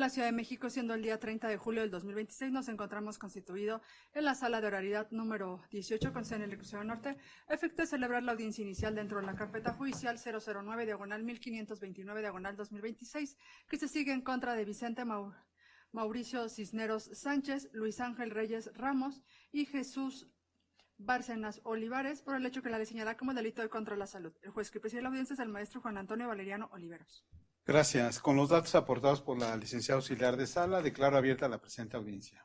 la Ciudad de México, siendo el día 30 de julio del 2026, nos encontramos constituido en la sala de oralidad número 18 con sede en el Reclusorio Norte, a efecto de celebrar la audiencia inicial dentro de la carpeta judicial 009/1525/2026, que se sigue en contra de Vicente Mauricio Cisneros Sánchez, Luis Ángel Reyes Ramos y Jesús Bárcenas Olivares, por el hecho que la ley señala como delito de contra la salud. El juez que preside la audiencia es el maestro Juan Antonio Valeriano Oliveros. Gracias. Con los datos aportados por la licenciada auxiliar de sala, declaro abierta la presente audiencia.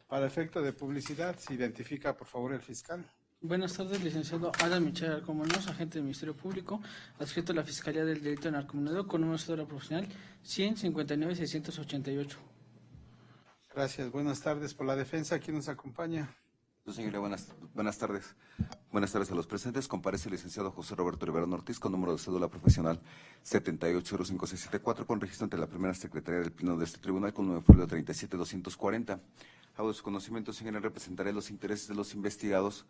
Para efecto de publicidad, se identifica, por favor, el fiscal. Buenas tardes, licenciado Adam Michel Arcomonos, agente del Ministerio Público, adscrito a la Fiscalía del Delito de Narcomenudeo, con número de cédula profesional 159-688. Gracias. Buenas tardes. Por la defensa, ¿quién nos acompaña? Señoría, buenas tardes. Buenas tardes a los presentes. Comparece el licenciado José Roberto Rivera Ortiz con número de cédula profesional 780564 con registro ante la primera secretaría del Pleno de este tribunal con número de folio 37240. Hago de su conocimiento, señora, representaré los intereses de los investigados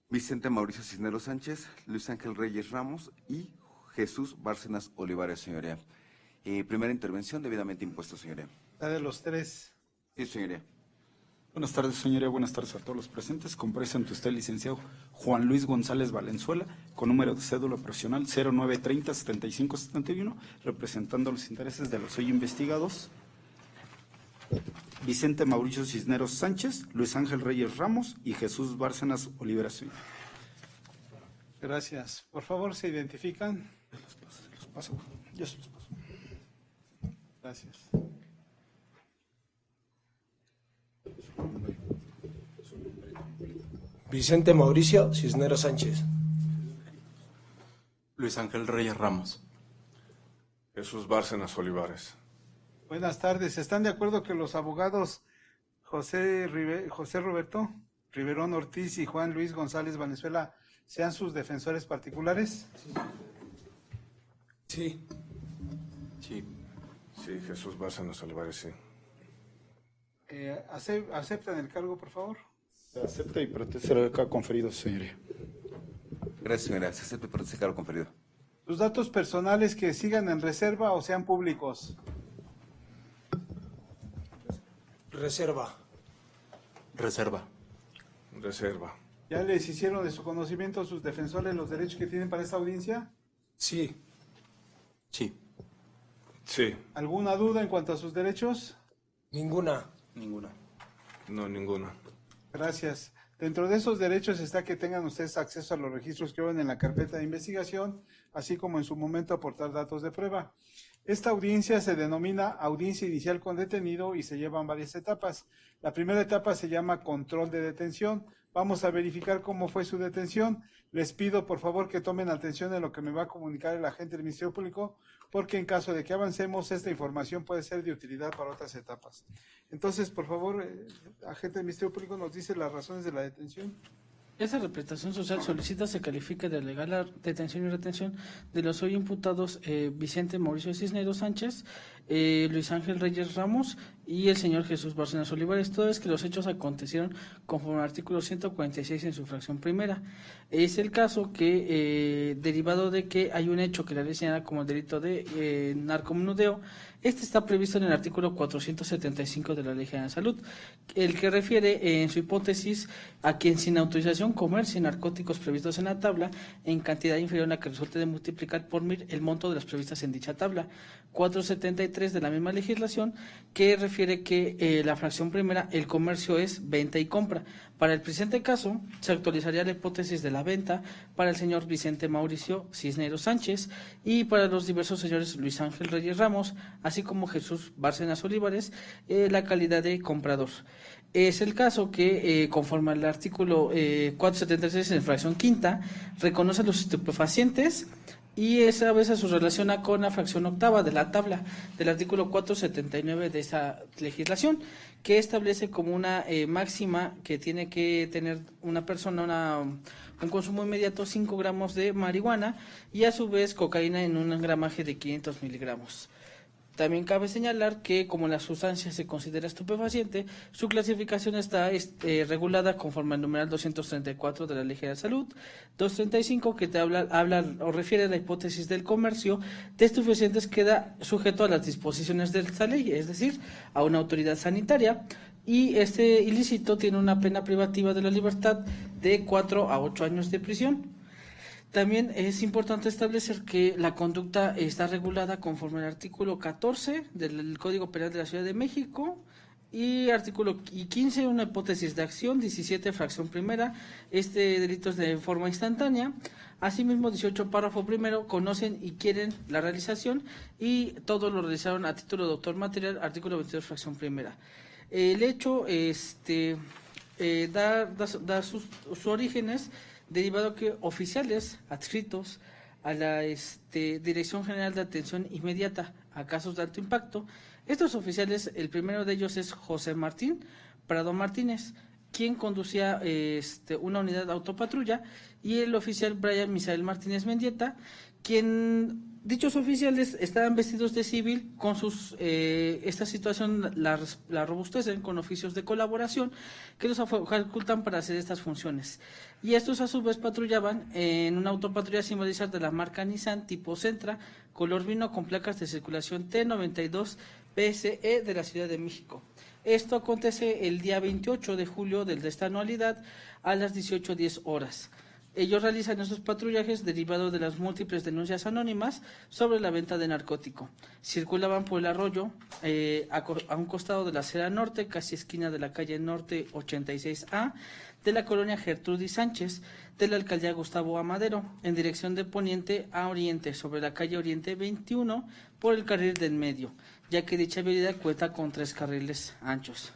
Vicente Mauricio Cisneros Sánchez, Luis Ángel Reyes Ramos y Jesús Bárcenas Olivares, señoría. Primera intervención debidamente impuesta, señoría. La de los tres. Sí, señoría. Buenas tardes, señoría. Buenas tardes a todos los presentes. Comparece ante usted el licenciado Juan Luis González Valenzuela, con número de cédula profesional 0930-7571, representando los intereses de los hoy investigados Vicente Mauricio Cisneros Sánchez, Luis Ángel Reyes Ramos y Jesús Bárcenas Oliveras. Gracias. Por favor, se identifican. Los paso. Yo se los paso. Gracias. Vicente Mauricio Cisneros Sánchez. Luis Ángel Reyes Ramos. Jesús Bárcenas Olivares. Buenas tardes. ¿Están de acuerdo que los abogados José Roberto Riverón Ortiz y Juan Luis González Valenzuela sean sus defensores particulares? Sí. Sí, Jesús Bárcenas Olivares, sí. ¿Aceptan el cargo, por favor? Se acepta y protege acá conferido, señoría. Gracias, señora. Se acepta y protege el cargo conferido. Sus datos personales que sigan en reserva o sean públicos. Reserva. Reserva. Reserva. ¿Ya les hicieron de su conocimiento sus defensores los derechos que tienen para esta audiencia? Sí. Sí. Sí. ¿Alguna duda en cuanto a sus derechos? Ninguna. Ninguna. No, ninguna. Gracias. Dentro de esos derechos está que tengan ustedes acceso a los registros que van en la carpeta de investigación, así como en su momento aportar datos de prueba. Esta audiencia se denomina audiencia inicial con detenido y se llevan varias etapas. La primera etapa se llama control de detención. Vamos a verificar cómo fue su detención. Les pido, por favor, que tomen atención en lo que me va a comunicar el agente del Ministerio Público, porque en caso de que avancemos, esta información puede ser de utilidad para otras etapas. Entonces, por favor, agente del Ministerio Público nos dice las razones de la detención. Esa representación social solicita se califica de legal la detención y retención de los hoy imputados Vicente Mauricio Cisneros Sánchez, Luis Ángel Reyes Ramos y el señor Jesús Bárcenas Olivares, todo es que los hechos acontecieron conforme al artículo 146 en su fracción primera. Es el caso que, derivado de que hay un hecho que la ley señala como el delito de narcomenudeo, este está previsto en el artículo 475 de la Ley General de Salud, el que refiere en su hipótesis a quien sin autorización comercie narcóticos previstos en la tabla en cantidad inferior a la que resulte de multiplicar por 1000 el monto de las previstas en dicha tabla. 473 de la misma legislación, que refiere que la fracción primera, el comercio es venta y compra. Para el presente caso, se actualizaría la hipótesis de la venta para el señor Vicente Mauricio Cisneros Sánchez y para los diversos señores Luis Ángel Reyes Ramos, así como Jesús Bárcenas Olivares, la calidad de comprador. Es el caso que, conforme al artículo 476 en fracción quinta, reconoce los estupefacientes y esa vez se relaciona con la fracción octava de la tabla del artículo 479 de esa legislación, que establece como una máxima que tiene que tener una persona un consumo inmediato 5 gramos de marihuana y a su vez cocaína en un gramaje de 500 miligramos. También cabe señalar que como la sustancia se considera estupefaciente, su clasificación está regulada conforme al numeral 234 de la Ley General de Salud, 235 que te habla o refiere a la hipótesis del comercio de estupefacientes, queda sujeto a las disposiciones de esta ley, es decir, a una autoridad sanitaria, y este ilícito tiene una pena privativa de la libertad de 4 a 8 años de prisión. También es importante establecer que la conducta está regulada conforme al artículo 14 del Código Penal de la Ciudad de México y artículo 15, una hipótesis de acción, 17, fracción primera, este delito es de forma instantánea. Asimismo, 18, párrafo primero, conocen y quieren la realización y todos lo realizaron a título de autor material, artículo 22, fracción primera. El hecho da sus orígenes derivado que oficiales adscritos a la Dirección General de Atención Inmediata a Casos de Alto Impacto, estos oficiales, el primero de ellos es José Martín Prado Martínez, quien conducía una unidad de autopatrulla, y el oficial Brian Misael Martínez Mendieta, dichos oficiales estaban vestidos de civil con esta situación la robustecen con oficios de colaboración que los facultan para hacer estas funciones. Y estos a su vez patrullaban en una autopatrulla simbolizar de la marca Nissan tipo Sentra, color vino con placas de circulación T92 PSE de la Ciudad de México. Esto acontece el día 28 de julio de esta anualidad a las 18:10 horas. Ellos realizan esos patrullajes derivados de las múltiples denuncias anónimas sobre la venta de narcótico. Circulaban por el arroyo a un costado de la acera norte, casi esquina de la calle Norte 86A, de la colonia Gertrudis Sánchez, de la alcaldía Gustavo Amadero, en dirección de poniente a oriente, sobre la calle Oriente 21, por el carril del medio, ya que dicha avenida cuenta con 3 carriles anchos.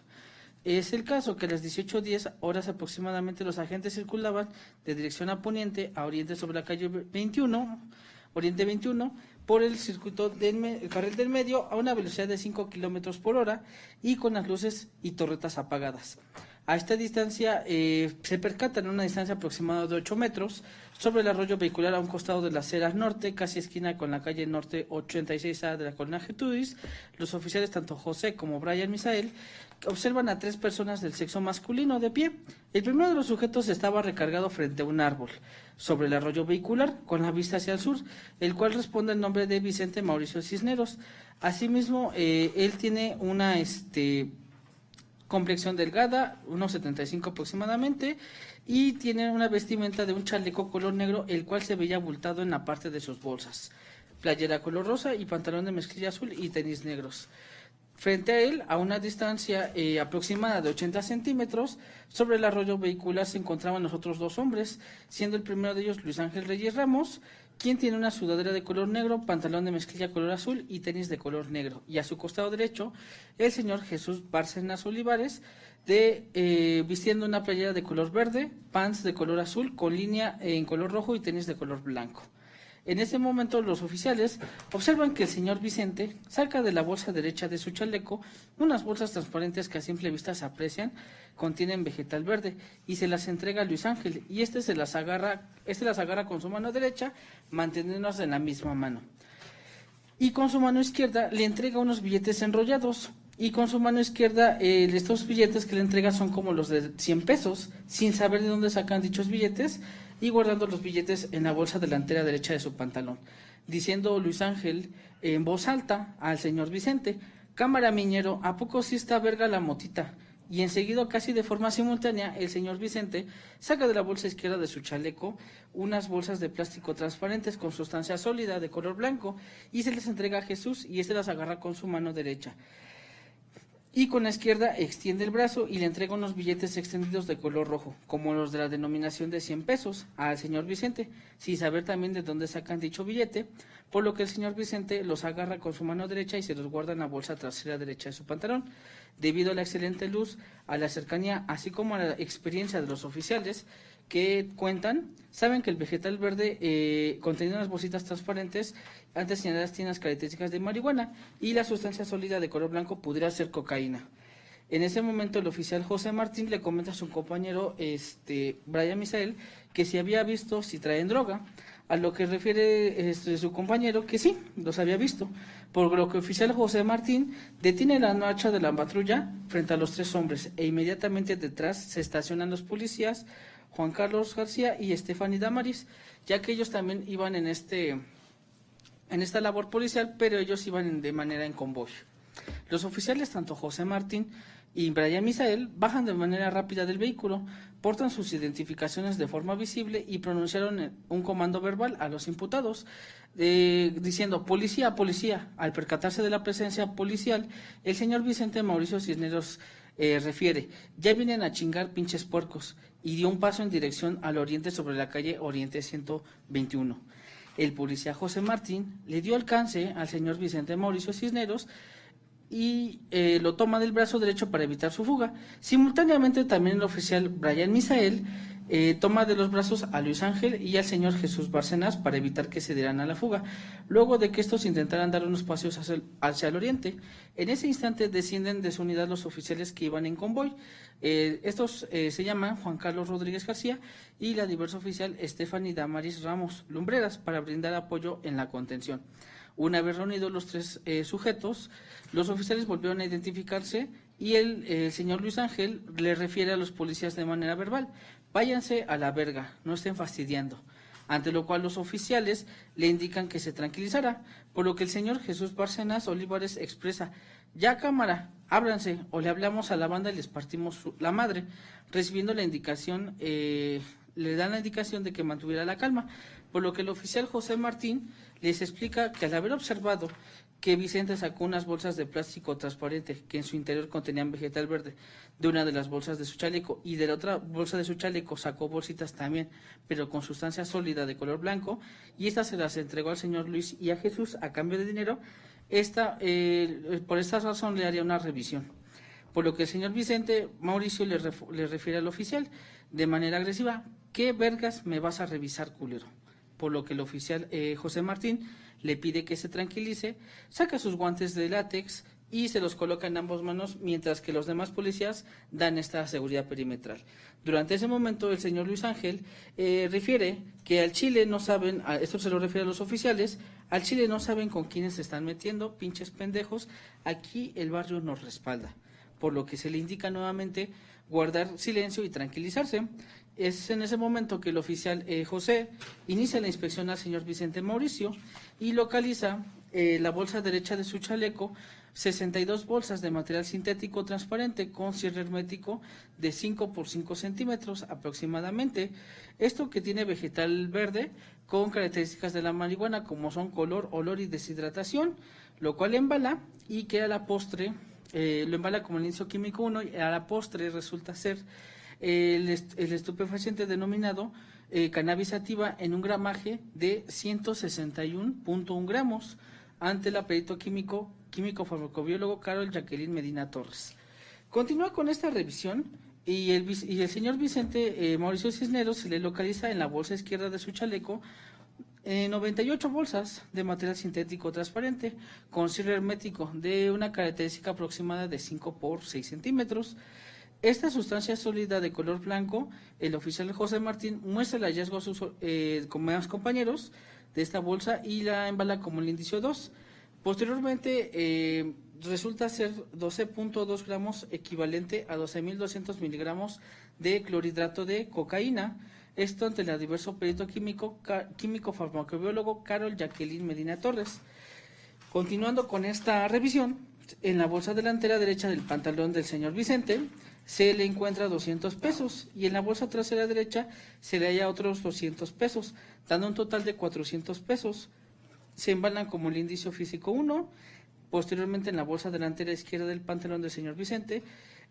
Es el caso que a las 18:10 horas aproximadamente los agentes circulaban de dirección a poniente a oriente sobre la calle 21, Oriente 21, por el circuito el carril del medio a una velocidad de 5 kilómetros por hora y con las luces y torretas apagadas. A esta distancia se percatan en una distancia aproximada de 8 metros sobre el arroyo vehicular a un costado de la acera norte, casi esquina con la calle Norte 86A de la colonia Gertrudis. Los oficiales, tanto José como Brian Misael, observan a 3 personas del sexo masculino de pie. El primero de los sujetos estaba recargado frente a un árbol sobre el arroyo vehicular con la vista hacia el sur, el cual responde al nombre de Vicente Mauricio Cisneros. Asimismo, él tiene una complexión delgada, unos 75 aproximadamente, y tiene una vestimenta de un chaleco color negro, el cual se veía abultado en la parte de sus bolsas, playera color rosa y pantalón de mezclilla azul y tenis negros. Frente a él, a una distancia aproximada de 80 centímetros, sobre el arroyo vehicular se encontraban los otros 2 hombres, siendo el primero de ellos Luis Ángel Reyes Ramos, quien tiene una sudadera de color negro, pantalón de mezclilla color azul y tenis de color negro. Y a su costado derecho, el señor Jesús Bárcenas Olivares, vistiendo una playera de color verde, pants de color azul con línea en color rojo y tenis de color blanco. En ese momento los oficiales observan que el señor Vicente saca de la bolsa derecha de su chaleco unas bolsas transparentes que a simple vista se aprecian, contienen vegetal verde, y se las entrega a Luis Ángel, y este las agarra con su mano derecha, manteniéndose en la misma mano. Y con su mano izquierda le entrega unos billetes enrollados, y con su mano izquierda estos billetes que le entrega son como los de 100 pesos, sin saber de dónde sacan dichos billetes, y guardando los billetes en la bolsa delantera derecha de su pantalón, diciendo Luis Ángel en voz alta al señor Vicente: cámara miñero, ¿a poco sí está verga la motita? Y enseguida, casi de forma simultánea, el señor Vicente saca de la bolsa izquierda de su chaleco unas bolsas de plástico transparentes con sustancia sólida de color blanco y se les entrega a Jesús, y las agarra con su mano derecha. Y con la izquierda extiende el brazo y le entrega unos billetes extendidos de color rojo, como los de la denominación de 100 pesos, al señor Vicente, sin saber también de dónde sacan dicho billete, por lo que el señor Vicente los agarra con su mano derecha y se los guarda en la bolsa trasera derecha de su pantalón. Debido a la excelente luz, a la cercanía, así como a la experiencia de los oficiales que cuentan, saben que el vegetal verde contenido en las bolsitas transparentes antes señaladas tiene las características de marihuana, y la sustancia sólida de color blanco pudiera ser cocaína. En ese momento el oficial José Martín le comenta a su compañero Brian Misael que si había visto si traen droga, a lo que refiere su compañero que sí, los había visto, por lo que el oficial José Martín detiene la marcha de la patrulla frente a los 3 hombres e inmediatamente detrás se estacionan los policías Juan Carlos García y Estefany Damaris, ya que ellos también iban en esta labor policial, pero ellos iban de manera en convoy. Los oficiales, tanto José Martín y Brian Misael, bajan de manera rápida del vehículo, portan sus identificaciones de forma visible y pronunciaron un comando verbal a los imputados, diciendo policía, policía. Al percatarse de la presencia policial, el señor Vicente Mauricio Cisneros refiere, ya vienen a chingar pinches puercos, y dio un paso en dirección al oriente sobre la calle Oriente 121. El policía José Martín le dio alcance al señor Vicente Mauricio Cisneros y lo toma del brazo derecho para evitar su fuga. Simultáneamente también el oficial Brian Misael toma de los brazos a Luis Ángel y al señor Jesús Bárcenas para evitar que se dieran a la fuga, luego de que estos intentaran dar unos pasos hacia el oriente. En ese instante descienden de su unidad los oficiales que iban en convoy. Estos se llaman Juan Carlos Rodríguez García y la diversa oficial Estefany Damaris Ramos Lumbreras para brindar apoyo en la contención. Una vez reunidos los 3 sujetos, los oficiales volvieron a identificarse y el señor Luis Ángel le refiere a los policías de manera verbal: váyanse a la verga, no estén fastidiando. Ante lo cual los oficiales le indican que se tranquilizará, por lo que el señor Jesús Bárcenas Olivares expresa: ya cámara, ábranse o le hablamos a la banda y les partimos la madre. Recibiendo la indicación, le dan la indicación de que mantuviera la calma, por lo que el oficial José Martín les explica que al haber observado que Vicente sacó unas bolsas de plástico transparente que en su interior contenían vegetal verde de una de las bolsas de su chaleco y de la otra bolsa de su chaleco sacó bolsitas también, pero con sustancia sólida de color blanco, y estas se las entregó al señor Luis y a Jesús a cambio de dinero, por esta razón le haría una revisión. Por lo que el señor Vicente Mauricio le refiere al oficial de manera agresiva: ¿qué vergas me vas a revisar, culero? Por lo que el oficial José Martín le pide que se tranquilice, saca sus guantes de látex y se los coloca en ambas manos, mientras que los demás policías dan esta seguridad perimetral. Durante ese momento el señor Luis Ángel refiere que al Chile no saben, esto se lo refiere a los oficiales, al Chile no saben con quiénes se están metiendo, pinches pendejos, aquí el barrio nos respalda, por lo que se le indica nuevamente guardar silencio y tranquilizarse. Es en ese momento que el oficial José inicia la inspección al señor Vicente Mauricio y localiza la bolsa derecha de su chaleco, 62 bolsas de material sintético transparente con cierre hermético de 5 por 5 centímetros aproximadamente. Esto que tiene vegetal verde con características de la marihuana como son color, olor y deshidratación, lo cual embala y que a la postre lo embala como el inicio químico 1 y a la postre resulta ser el estupefaciente denominado cannabis sativa en un gramaje de 161.1 gramos ante el perito químico farmacobiólogo Carol Jacqueline Medina Torres. Continúa con esta revisión y el señor Vicente Mauricio Cisneros se le localiza en la bolsa izquierda de su chaleco 98 bolsas de material sintético transparente con cierre hermético de una característica aproximada de 5 por 6 centímetros. Esta sustancia sólida de color blanco, el oficial José Martín muestra el hallazgo a sus compañeros de esta bolsa y la embala como el indicio 2. Posteriormente resulta ser 12.2 gramos equivalente a 12.200 miligramos de clorhidrato de cocaína. Esto ante el diverso perito químico farmacobiólogo Carol Jacqueline Medina Torres. Continuando con esta revisión, en la bolsa delantera derecha del pantalón del señor Vicente se le encuentra 200 pesos y en la bolsa trasera derecha se le halla otros 200 pesos, dando un total de 400 pesos. Se embalan como el índice físico 1. Posteriormente, en la bolsa delantera izquierda del pantalón del señor Vicente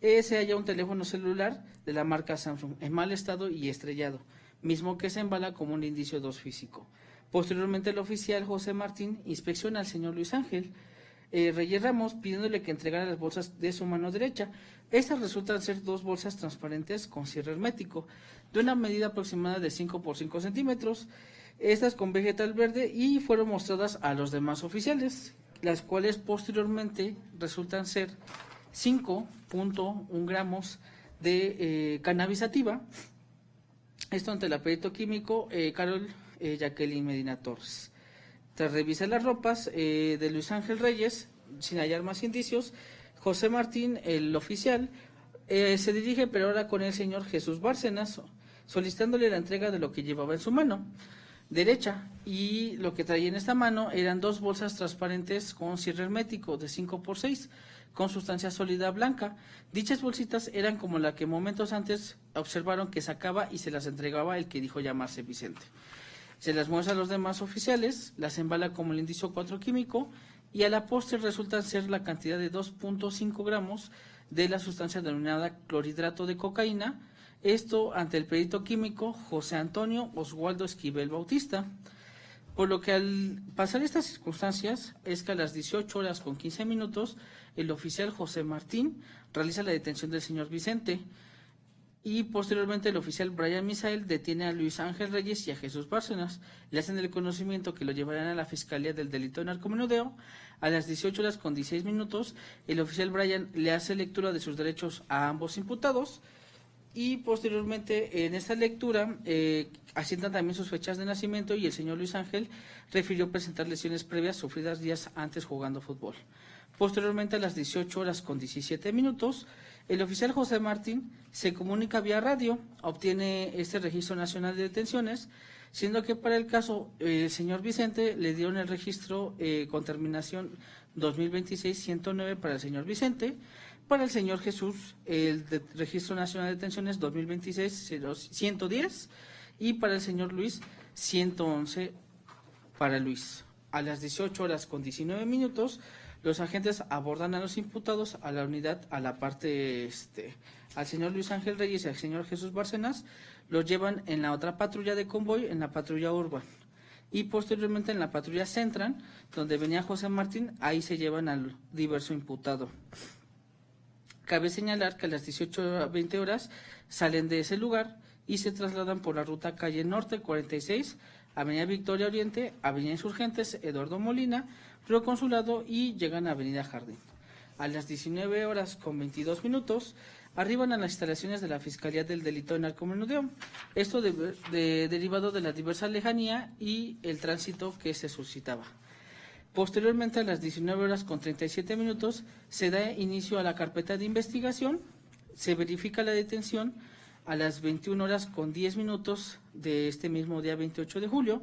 se halla un teléfono celular de la marca Samsung en mal estado y estrellado, mismo que se embala como un indicio 2 físico. Posteriormente, el oficial José Martín inspecciona al señor Luis Ángel Reyes Ramos pidiéndole que entregara las bolsas de su mano derecha. Estas resultan ser 2 bolsas transparentes con cierre hermético de una medida aproximada de 5 por 5 centímetros, estas con vegetal verde, y fueron mostradas a los demás oficiales, las cuales posteriormente resultan ser 5.1 gramos de cannabis sativa. Esto ante el perito químico Carol Jacqueline Medina Torres. Tras revisar las ropas de Luis Ángel Reyes, sin hallar más indicios, José Martín, el oficial, se dirige pero ahora con el señor Jesús Bárcenas, solicitándole la entrega de lo que llevaba en su mano derecha, y lo que traía en esta mano eran 2 bolsas transparentes con cierre hermético de 5x6 con sustancia sólida blanca. Dichas bolsitas eran como la que momentos antes observaron que sacaba y se las entregaba el que dijo llamarse Vicente. Se las muestra a los demás oficiales, las embala como el indicio 4 químico y a la postre resulta ser la cantidad de 2.5 gramos de la sustancia denominada clorhidrato de cocaína. Esto ante el perito químico José Antonio Oswaldo Esquivel Bautista. Por lo que al pasar estas circunstancias es que a las 18:15 el oficial José Martín realiza la detención del señor Vicente y posteriormente el oficial Brian Misael detiene a Luis Ángel Reyes y a Jesús Bárcenas. Le hacen el conocimiento que lo llevarán a la Fiscalía del Delito de Narcomenudeo. A las 18:16 el oficial Brian le hace lectura de sus derechos a ambos imputados. Y posteriormente en esta lectura asientan también sus fechas de nacimiento y el señor Luis Ángel refirió presentar lesiones previas sufridas días antes jugando fútbol. Posteriormente a las 18:17 el oficial José Martín se comunica vía radio, obtiene este registro nacional de detenciones, siendo que para el caso el señor Vicente le dieron el registro con terminación 2026-109 para el señor Vicente. Para el señor Jesús, el Registro Nacional de Detenciones 2026-110 y para el señor Luis, 111 para Luis. A las 18:19 los agentes abordan a los imputados a la unidad, a la parte, al señor Luis Ángel Reyes y al señor Jesús Bárcenas, los llevan en la otra patrulla de convoy, en la patrulla Urban. Y posteriormente en la patrulla Centran, donde venía José Martín, ahí se llevan al diverso imputado. Cabe señalar que a las 18:20 salen de ese lugar y se trasladan por la ruta calle Norte 46, Avenida Victoria Oriente, Avenida Insurgentes, Eduardo Molina, Río Consulado y llegan a Avenida Jardín. A las 19:22 arriban a las instalaciones de la Fiscalía del Delito de Narcomenudeo. Esto derivado de la diversa lejanía y el tránsito que se suscitaba. Posteriormente, a las 19:37 se da inicio a la carpeta de investigación, se verifica la detención a las 21:10 de este mismo día 28 de julio,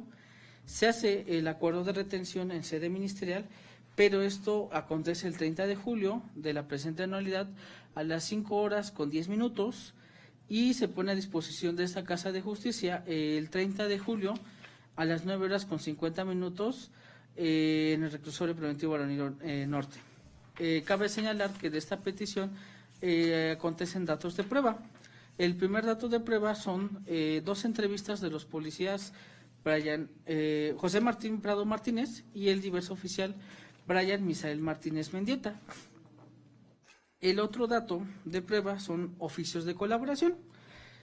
se hace el acuerdo de retención en sede ministerial, pero esto acontece el 30 de julio de la presente anualidad a las 5:10 y se pone a disposición de esta Casa de Justicia el 30 de julio a las 9:50 en el reclusorio preventivo Baronil Norte. Cabe señalar que de esta petición acontecen datos de prueba. El primer dato de prueba son 2 entrevistas de los policías José Martín Prado Martínez y el diverso oficial Brian Misael Martínez Mendieta. El otro dato de prueba son oficios de colaboración.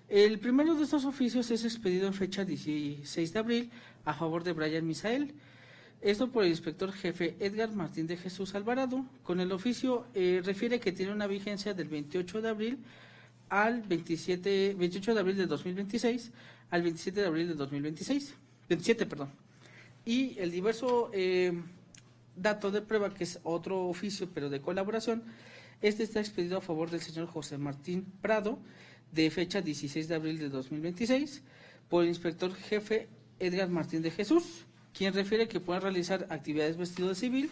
El primero de estos oficios es expedido en fecha 16 de abril a favor de Brian Misael. Esto por el inspector jefe Edgar Martín de Jesús Alvarado. Con el oficio refiere que tiene una vigencia del 28 de abril al 28 de abril de 2026 al 27 de abril de 2026. 27, perdón. Y el diverso dato de prueba, que es otro oficio pero de colaboración, este está expedido a favor del señor José Martín Prado, de fecha 16 de abril de 2026, por el inspector jefe Edgar Martín de Jesús, quien refiere que pueden realizar actividades vestido de civil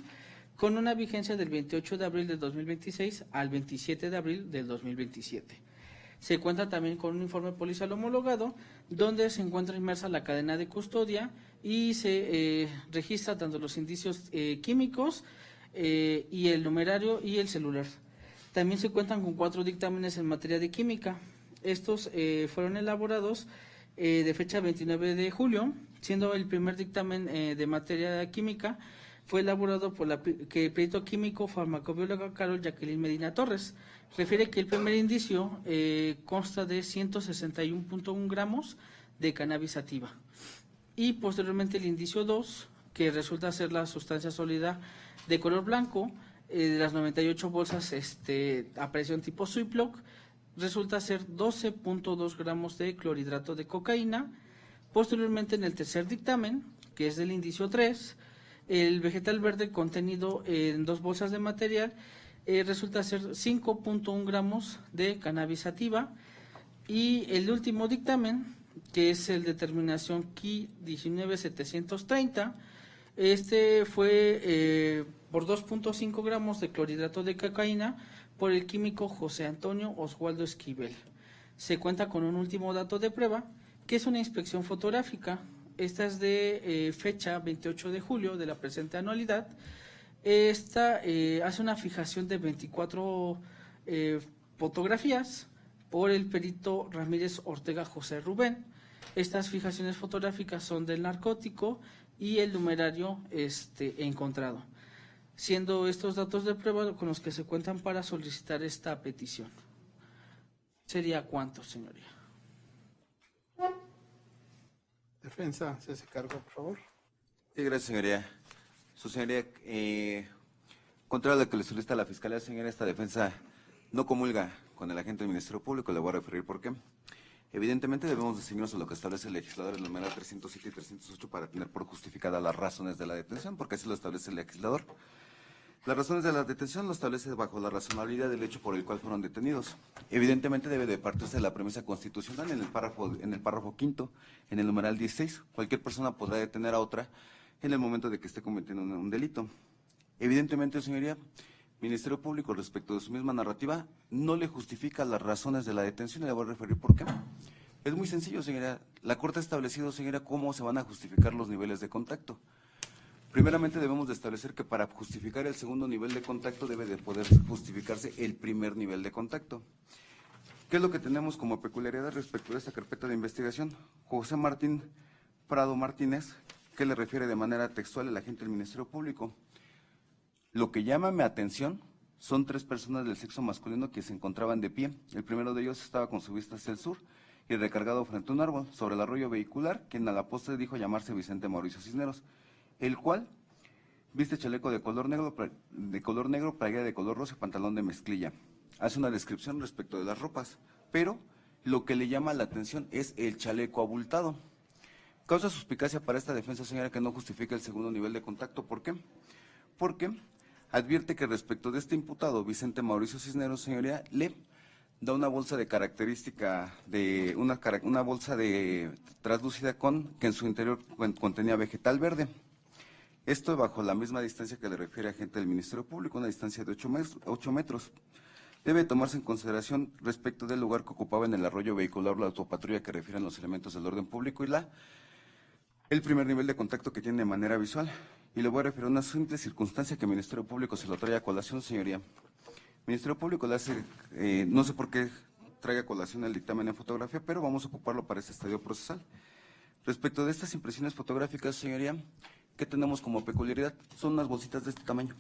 con una vigencia del 28 de abril del 2026 al 27 de abril del 2027. Se cuenta también con un informe policial homologado donde se encuentra inmersa la cadena de custodia y se registra tanto los indicios químicos y el numerario y el celular. También se cuentan con 4 dictámenes en materia de química. Estos fueron elaborados de fecha 29 de julio, siendo el primer dictamen de materia química fue elaborado por el perito químico farmacobióloga Carol Jacqueline Medina Torres. Refiere que el primer indicio consta de 161.1 gramos de cannabis sativa. Y posteriormente el indicio 2, que resulta ser la sustancia sólida de color blanco, de las 98 bolsas a presión tipo Ziploc, resulta ser 12.2 gramos de clorhidrato de cocaína. Posteriormente, en el tercer dictamen, que es del indicio 3, el vegetal verde contenido en 2 bolsas de material resulta ser 5.1 gramos de cannabis sativa. Y el último dictamen, que es el determinación KI 19730, fue por 2.5 gramos de clorhidrato de cocaína por el químico José Antonio Oswaldo Esquivel. Se cuenta con un último dato de prueba, que es una inspección fotográfica. Esta es de fecha 28 de julio de la presente anualidad. Esta hace una fijación de 24 fotografías por el perito Ramírez Ortega José Rubén. Estas fijaciones fotográficas son del narcótico y el numerario encontrado, siendo estos datos de prueba con los que se cuentan para solicitar esta petición. ¿Sería cuánto, señoría? Defensa, se hace cargo, por favor. Sí, gracias, señoría. Su señoría, contrario a lo que le solicita la Fiscalía, señoría, esta defensa no comulga con el agente del Ministerio Público. Le voy a referir por qué. Evidentemente debemos de ceñirnos a lo que establece el legislador en el numeral 307 y 308 para tener por justificada las razones de la detención, porque así lo establece el legislador. Las razones de la detención lo establece bajo la razonabilidad del hecho por el cual fueron detenidos. Evidentemente debe de partirse de la premisa constitucional en el párrafo quinto, en el numeral 16. Cualquier persona podrá detener a otra en el momento de que esté cometiendo un delito. Evidentemente, señoría, Ministerio Público, respecto de su misma narrativa, no le justifica las razones de la detención y le voy a referir por qué. Es muy sencillo, señoría. La Corte ha establecido, señoría, cómo se van a justificar los niveles de contacto. Primeramente debemos de establecer que para justificar el segundo nivel de contacto debe de poder justificarse el primer nivel de contacto. ¿Qué es lo que tenemos como peculiaridad respecto de esta carpeta de investigación? José Martín Prado Martínez, que le refiere de manera textual el agente del Ministerio Público. Lo que llama mi atención son 3 personas del sexo masculino que se encontraban de pie. El primero de ellos estaba con su vista hacia el sur y recargado frente a un árbol sobre el arroyo vehicular, quien a la postre dijo llamarse Vicente Mauricio Cisneros, el cual viste chaleco de color negro, playera de color rosa y pantalón de mezclilla. Hace una descripción respecto de las ropas, pero lo que le llama la atención es el chaleco abultado. Causa suspicacia para esta defensa, señora, que no justifica el segundo nivel de contacto. ¿Por qué? Porque advierte que respecto de este imputado, Vicente Mauricio Cisneros, señoría, le da una bolsa de característica de una bolsa de translúcida que en su interior contenía vegetal verde. Esto bajo la misma distancia que le refiere agente del Ministerio Público, una distancia de 8 metros. Debe tomarse en consideración respecto del lugar que ocupaba en el arroyo vehicular la autopatrulla que refieren los elementos del orden público y el primer nivel de contacto que tiene de manera visual. Y le voy a referir a una simple circunstancia que el Ministerio Público se lo trae a colación, señoría. El Ministerio Público le hace, no sé por qué traiga a colación el dictamen en fotografía, pero vamos a ocuparlo para este estadio procesal. Respecto de estas impresiones fotográficas, señoría, ¿qué tenemos como peculiaridad? Son unas bolsitas de este tamaño.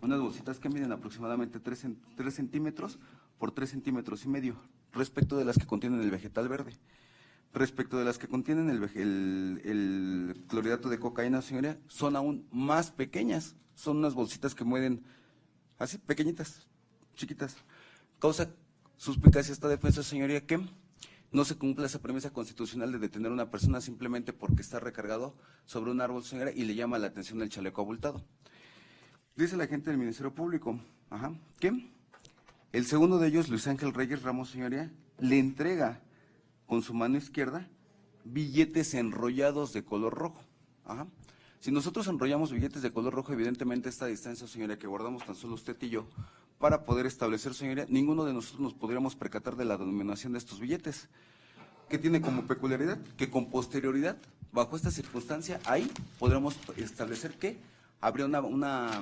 Unas bolsitas que miden aproximadamente 3 centímetros por 3 centímetros y medio, respecto de las que contienen el vegetal verde. Respecto de las que contienen el clorhidrato de cocaína, señoría, son aún más pequeñas. Son unas bolsitas que mueden así, pequeñitas, chiquitas. Causa suspicacia esta defensa, señoría, que no se cumple esa premisa constitucional de detener a una persona simplemente porque está recargado sobre un árbol, señora, y le llama la atención el chaleco abultado. Dice la gente del Ministerio Público, que el segundo de ellos, Luis Ángel Reyes Ramos, señoría, le entrega con su mano izquierda billetes enrollados de color rojo. Si nosotros enrollamos billetes de color rojo, evidentemente esta distancia, señoría, que guardamos tan solo usted y yo, para poder establecer, señoría, ninguno de nosotros nos podríamos percatar de la denominación de estos billetes. ¿Qué tiene como peculiaridad? Que con posterioridad, bajo esta circunstancia, ahí podríamos establecer que habría una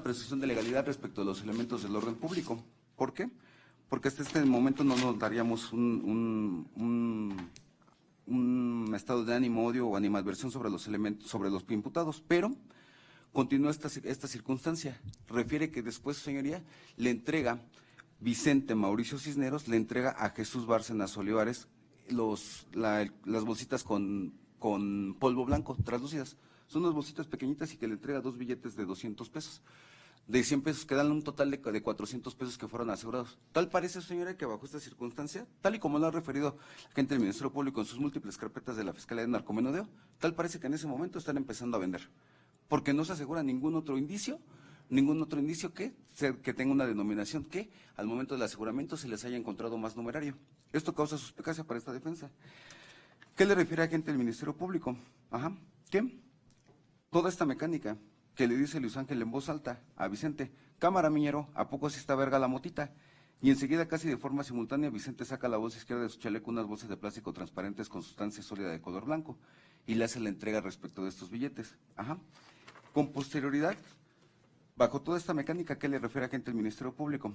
presunción de legalidad respecto de los elementos del orden público. ¿Por qué? Porque hasta este momento no nos daríamos un estado de ánimo, odio o animadversión sobre los elementos, sobre los imputados, pero continúa esta circunstancia. Refiere que después, señoría, le entrega Vicente Mauricio Cisneros, le entrega a Jesús Bárcenas Olivares las bolsitas con polvo blanco, translúcidas. Son unas bolsitas pequeñitas y que le entrega 2 billetes de 200 pesos. De 100 pesos quedan un total de 400 pesos que fueron asegurados. Tal parece, señora, que bajo esta circunstancia, tal y como lo ha referido la gente del Ministerio Público en sus múltiples carpetas de la Fiscalía de Narcomenudeo, tal parece que en ese momento están empezando a vender. Porque no se asegura ningún otro indicio que tenga una denominación que al momento del aseguramiento se les haya encontrado más numerario. Esto causa suspicacia para esta defensa. ¿Qué le refiere a gente del Ministerio Público? ¿Qué? Toda esta mecánica que le dice Luis Ángel en voz alta a Vicente, cámara miñero, ¿a poco así está verga la motita? Y enseguida, casi de forma simultánea, Vicente saca la bolsa izquierda de su chaleco unas bolsas de plástico transparentes con sustancia sólida de color blanco y le hace la entrega respecto de estos billetes. Con posterioridad, bajo toda esta mecánica, ¿qué le refiere a gente del Ministerio Público?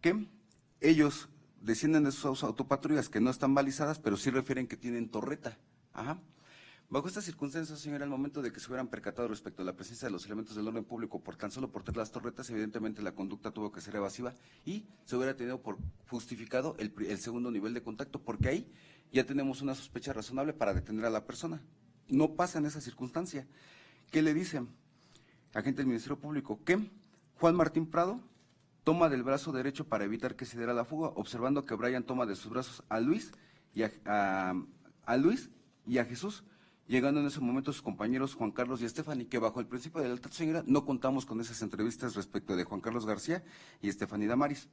Que ellos descienden de sus autopatrullas que no están balizadas, pero sí refieren que tienen torreta. Bajo estas circunstancias, señora, al momento de que se hubieran percatado respecto a la presencia de los elementos del orden público por tan solo portar las torretas, evidentemente la conducta tuvo que ser evasiva y se hubiera tenido por justificado el segundo nivel de contacto, porque ahí ya tenemos una sospecha razonable para detener a la persona. No pasa en esa circunstancia. ¿Qué le dicen? Agente del Ministerio Público, que Juan Martín Prado toma del brazo derecho para evitar que se diera la fuga, observando que Brian toma de sus brazos a Luis y a Jesús, llegando en ese momento sus compañeros Juan Carlos y Estefany, que bajo el principio de lealtad, señora, no contamos con esas entrevistas respecto de Juan Carlos García y Estefany Damaris.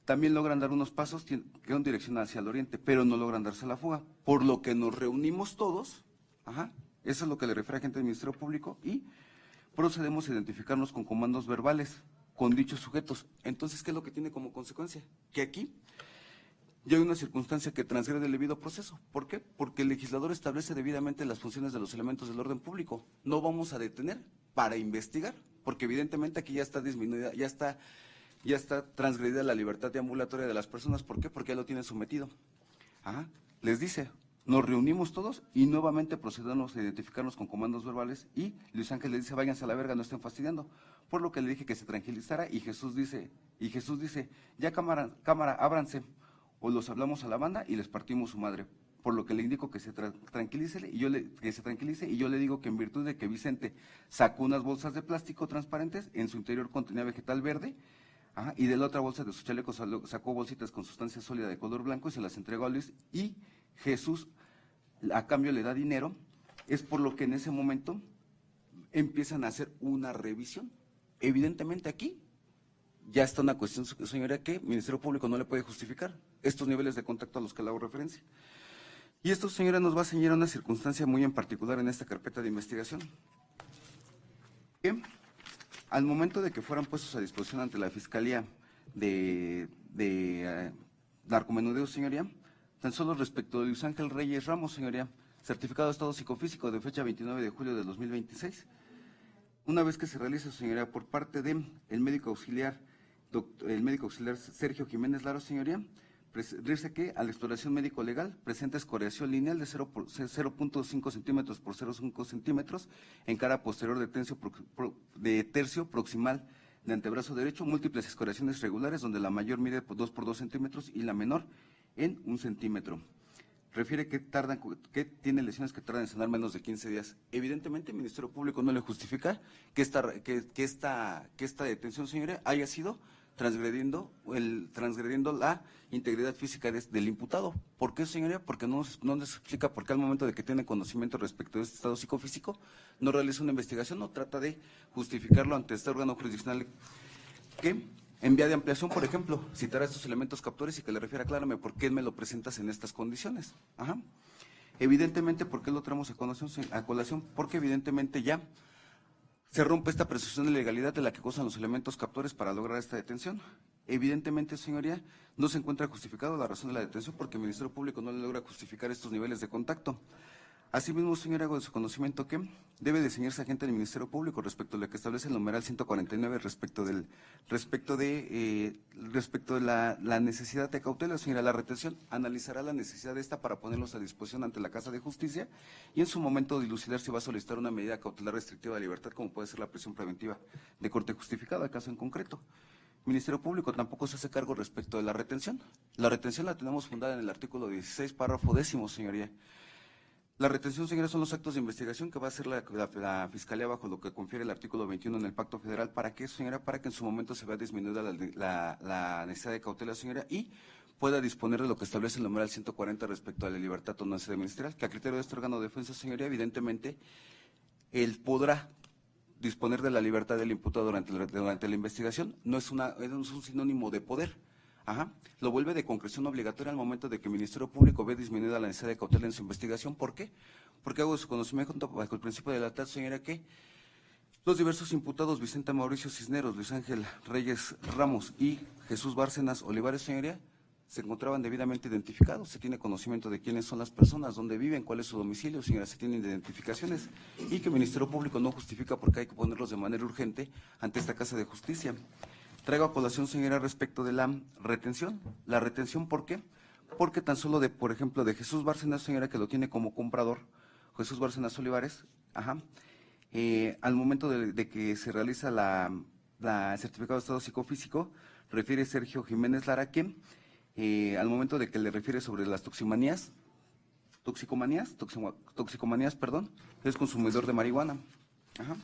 También logran dar unos pasos que van dirección hacia el oriente, pero no logran darse la fuga, por lo que nos reunimos todos, eso es lo que le refiere a gente del Ministerio Público, y procedemos a identificarnos con comandos verbales con dichos sujetos. Entonces, ¿qué es lo que tiene como consecuencia? Que aquí ya hay una circunstancia que transgrede el debido proceso. ¿Por qué? Porque el legislador establece debidamente las funciones de los elementos del orden público. No vamos a detener para investigar, porque evidentemente aquí ya está disminuida, ya está transgredida la libertad deambulatoria de las personas. ¿Por qué? Porque ya lo tienen sometido. Les dice, nos reunimos todos y nuevamente procedemos a identificarnos con comandos verbales y Luis Ángel le dice, váyanse a la verga, no estén fastidiando. Por lo que le dije que se tranquilizara y Jesús dice, ya cámara, ábranse, o los hablamos a la banda y les partimos su madre. Por lo que le indico que se tranquilice y yo le digo que en virtud de que Vicente sacó unas bolsas de plástico transparentes, en su interior contenía vegetal verde, y de la otra bolsa de su chaleco sacó bolsitas con sustancia sólida de color blanco y se las entregó a Luis, y Jesús a cambio le da dinero. Es por lo que en ese momento empiezan a hacer una revisión. Evidentemente aquí ya está una cuestión, señora, que el Ministerio Público no le puede justificar estos niveles de contacto a los que le hago referencia. Y esto, señora, nos va a señalar una circunstancia muy en particular en esta carpeta de investigación. Que al momento de que fueran puestos a disposición ante la Fiscalía de Narcomenudeo, señoría, tan solo respecto de Luis Ángel Reyes Ramos, señoría, certificado de estado psicofísico de fecha 29 de julio de 2026, una vez que se realiza, señoría, por parte del médico auxiliar Sergio Jiménez Laro, señoría, dice que a la exploración médico-legal presenta escoriación lineal de 0.5 centímetros por 0.5 centímetros en cara posterior de tercio proximal de antebrazo derecho, múltiples escoriaciones regulares donde la mayor mide 2 por 2 centímetros y la menor en 1 centímetro. Refiere que tiene lesiones que tardan en sanar menos de 15 días. Evidentemente, el Ministerio Público no le justifica que esta detención, señora, haya sido transgrediendo la integridad física del imputado. ¿Por qué, señoría? Porque no nos explica por qué al momento de que tiene conocimiento respecto de este estado psicofísico no realiza una investigación, no trata de justificarlo ante este órgano jurisdiccional que en vía de ampliación, por ejemplo, citará estos elementos captores y que le refiera, aclárame por qué me lo presentas en estas condiciones. Evidentemente, ¿por qué lo traemos a colación? Porque evidentemente ya se rompe esta presunción de legalidad de la que gozan los elementos captores para lograr esta detención. Evidentemente, señoría, no se encuentra justificado la razón de la detención porque el Ministerio Público no le logra justificar estos niveles de contacto. Asimismo, señora, hago de su conocimiento que debe diseñarse agente del Ministerio Público respecto a lo que establece el numeral 149 respecto de la necesidad de cautela. Señora, la retención analizará la necesidad de esta para ponerlos a disposición ante la Casa de Justicia y en su momento dilucidar si va a solicitar una medida cautelar restrictiva de libertad, como puede ser la prisión preventiva de corte justificada, caso en concreto. El Ministerio Público tampoco se hace cargo respecto de la retención. La retención la tenemos fundada en el artículo 16, párrafo 10º, señoría. La retención, señora, son los actos de investigación que va a hacer la Fiscalía bajo lo que confiere el artículo 21 en el Pacto Federal. ¿Para qué, señora? Para que en su momento se vea disminuida la necesidad de cautela, señora, y pueda disponer de lo que establece el numeral 140 respecto a la libertad o no sede ministerial, que a criterio de este órgano de defensa, señoría, evidentemente, él podrá disponer de la libertad del imputado durante la investigación. No es un sinónimo de poder. Ajá. Lo vuelve de concreción obligatoria al momento de que el Ministerio Público ve disminuida la necesidad de cautela en su investigación. ¿Por qué? Porque hago su conocimiento bajo el principio de la lealtad, señora, que los diversos imputados Vicente Mauricio Cisneros, Luis Ángel Reyes Ramos y Jesús Bárcenas Olivares, señoría, se encontraban debidamente identificados. Se tiene conocimiento de quiénes son las personas, dónde viven, cuál es su domicilio, señora, se tienen identificaciones, y que el Ministerio Público no justifica porque hay que ponerlos de manera urgente ante esta Casa de Justicia. Traigo a colación, señora, respecto de la retención. La retención, ¿por qué? Porque tan solo por ejemplo, de Jesús Bárcenas, señora, que lo tiene como comprador, Jesús Bárcenas Olivares, al momento de que se realiza el certificado de estado psicofísico, refiere Sergio Jiménez Lara que al momento de que le refiere sobre las toxicomanías, es consumidor de marihuana. Ajá.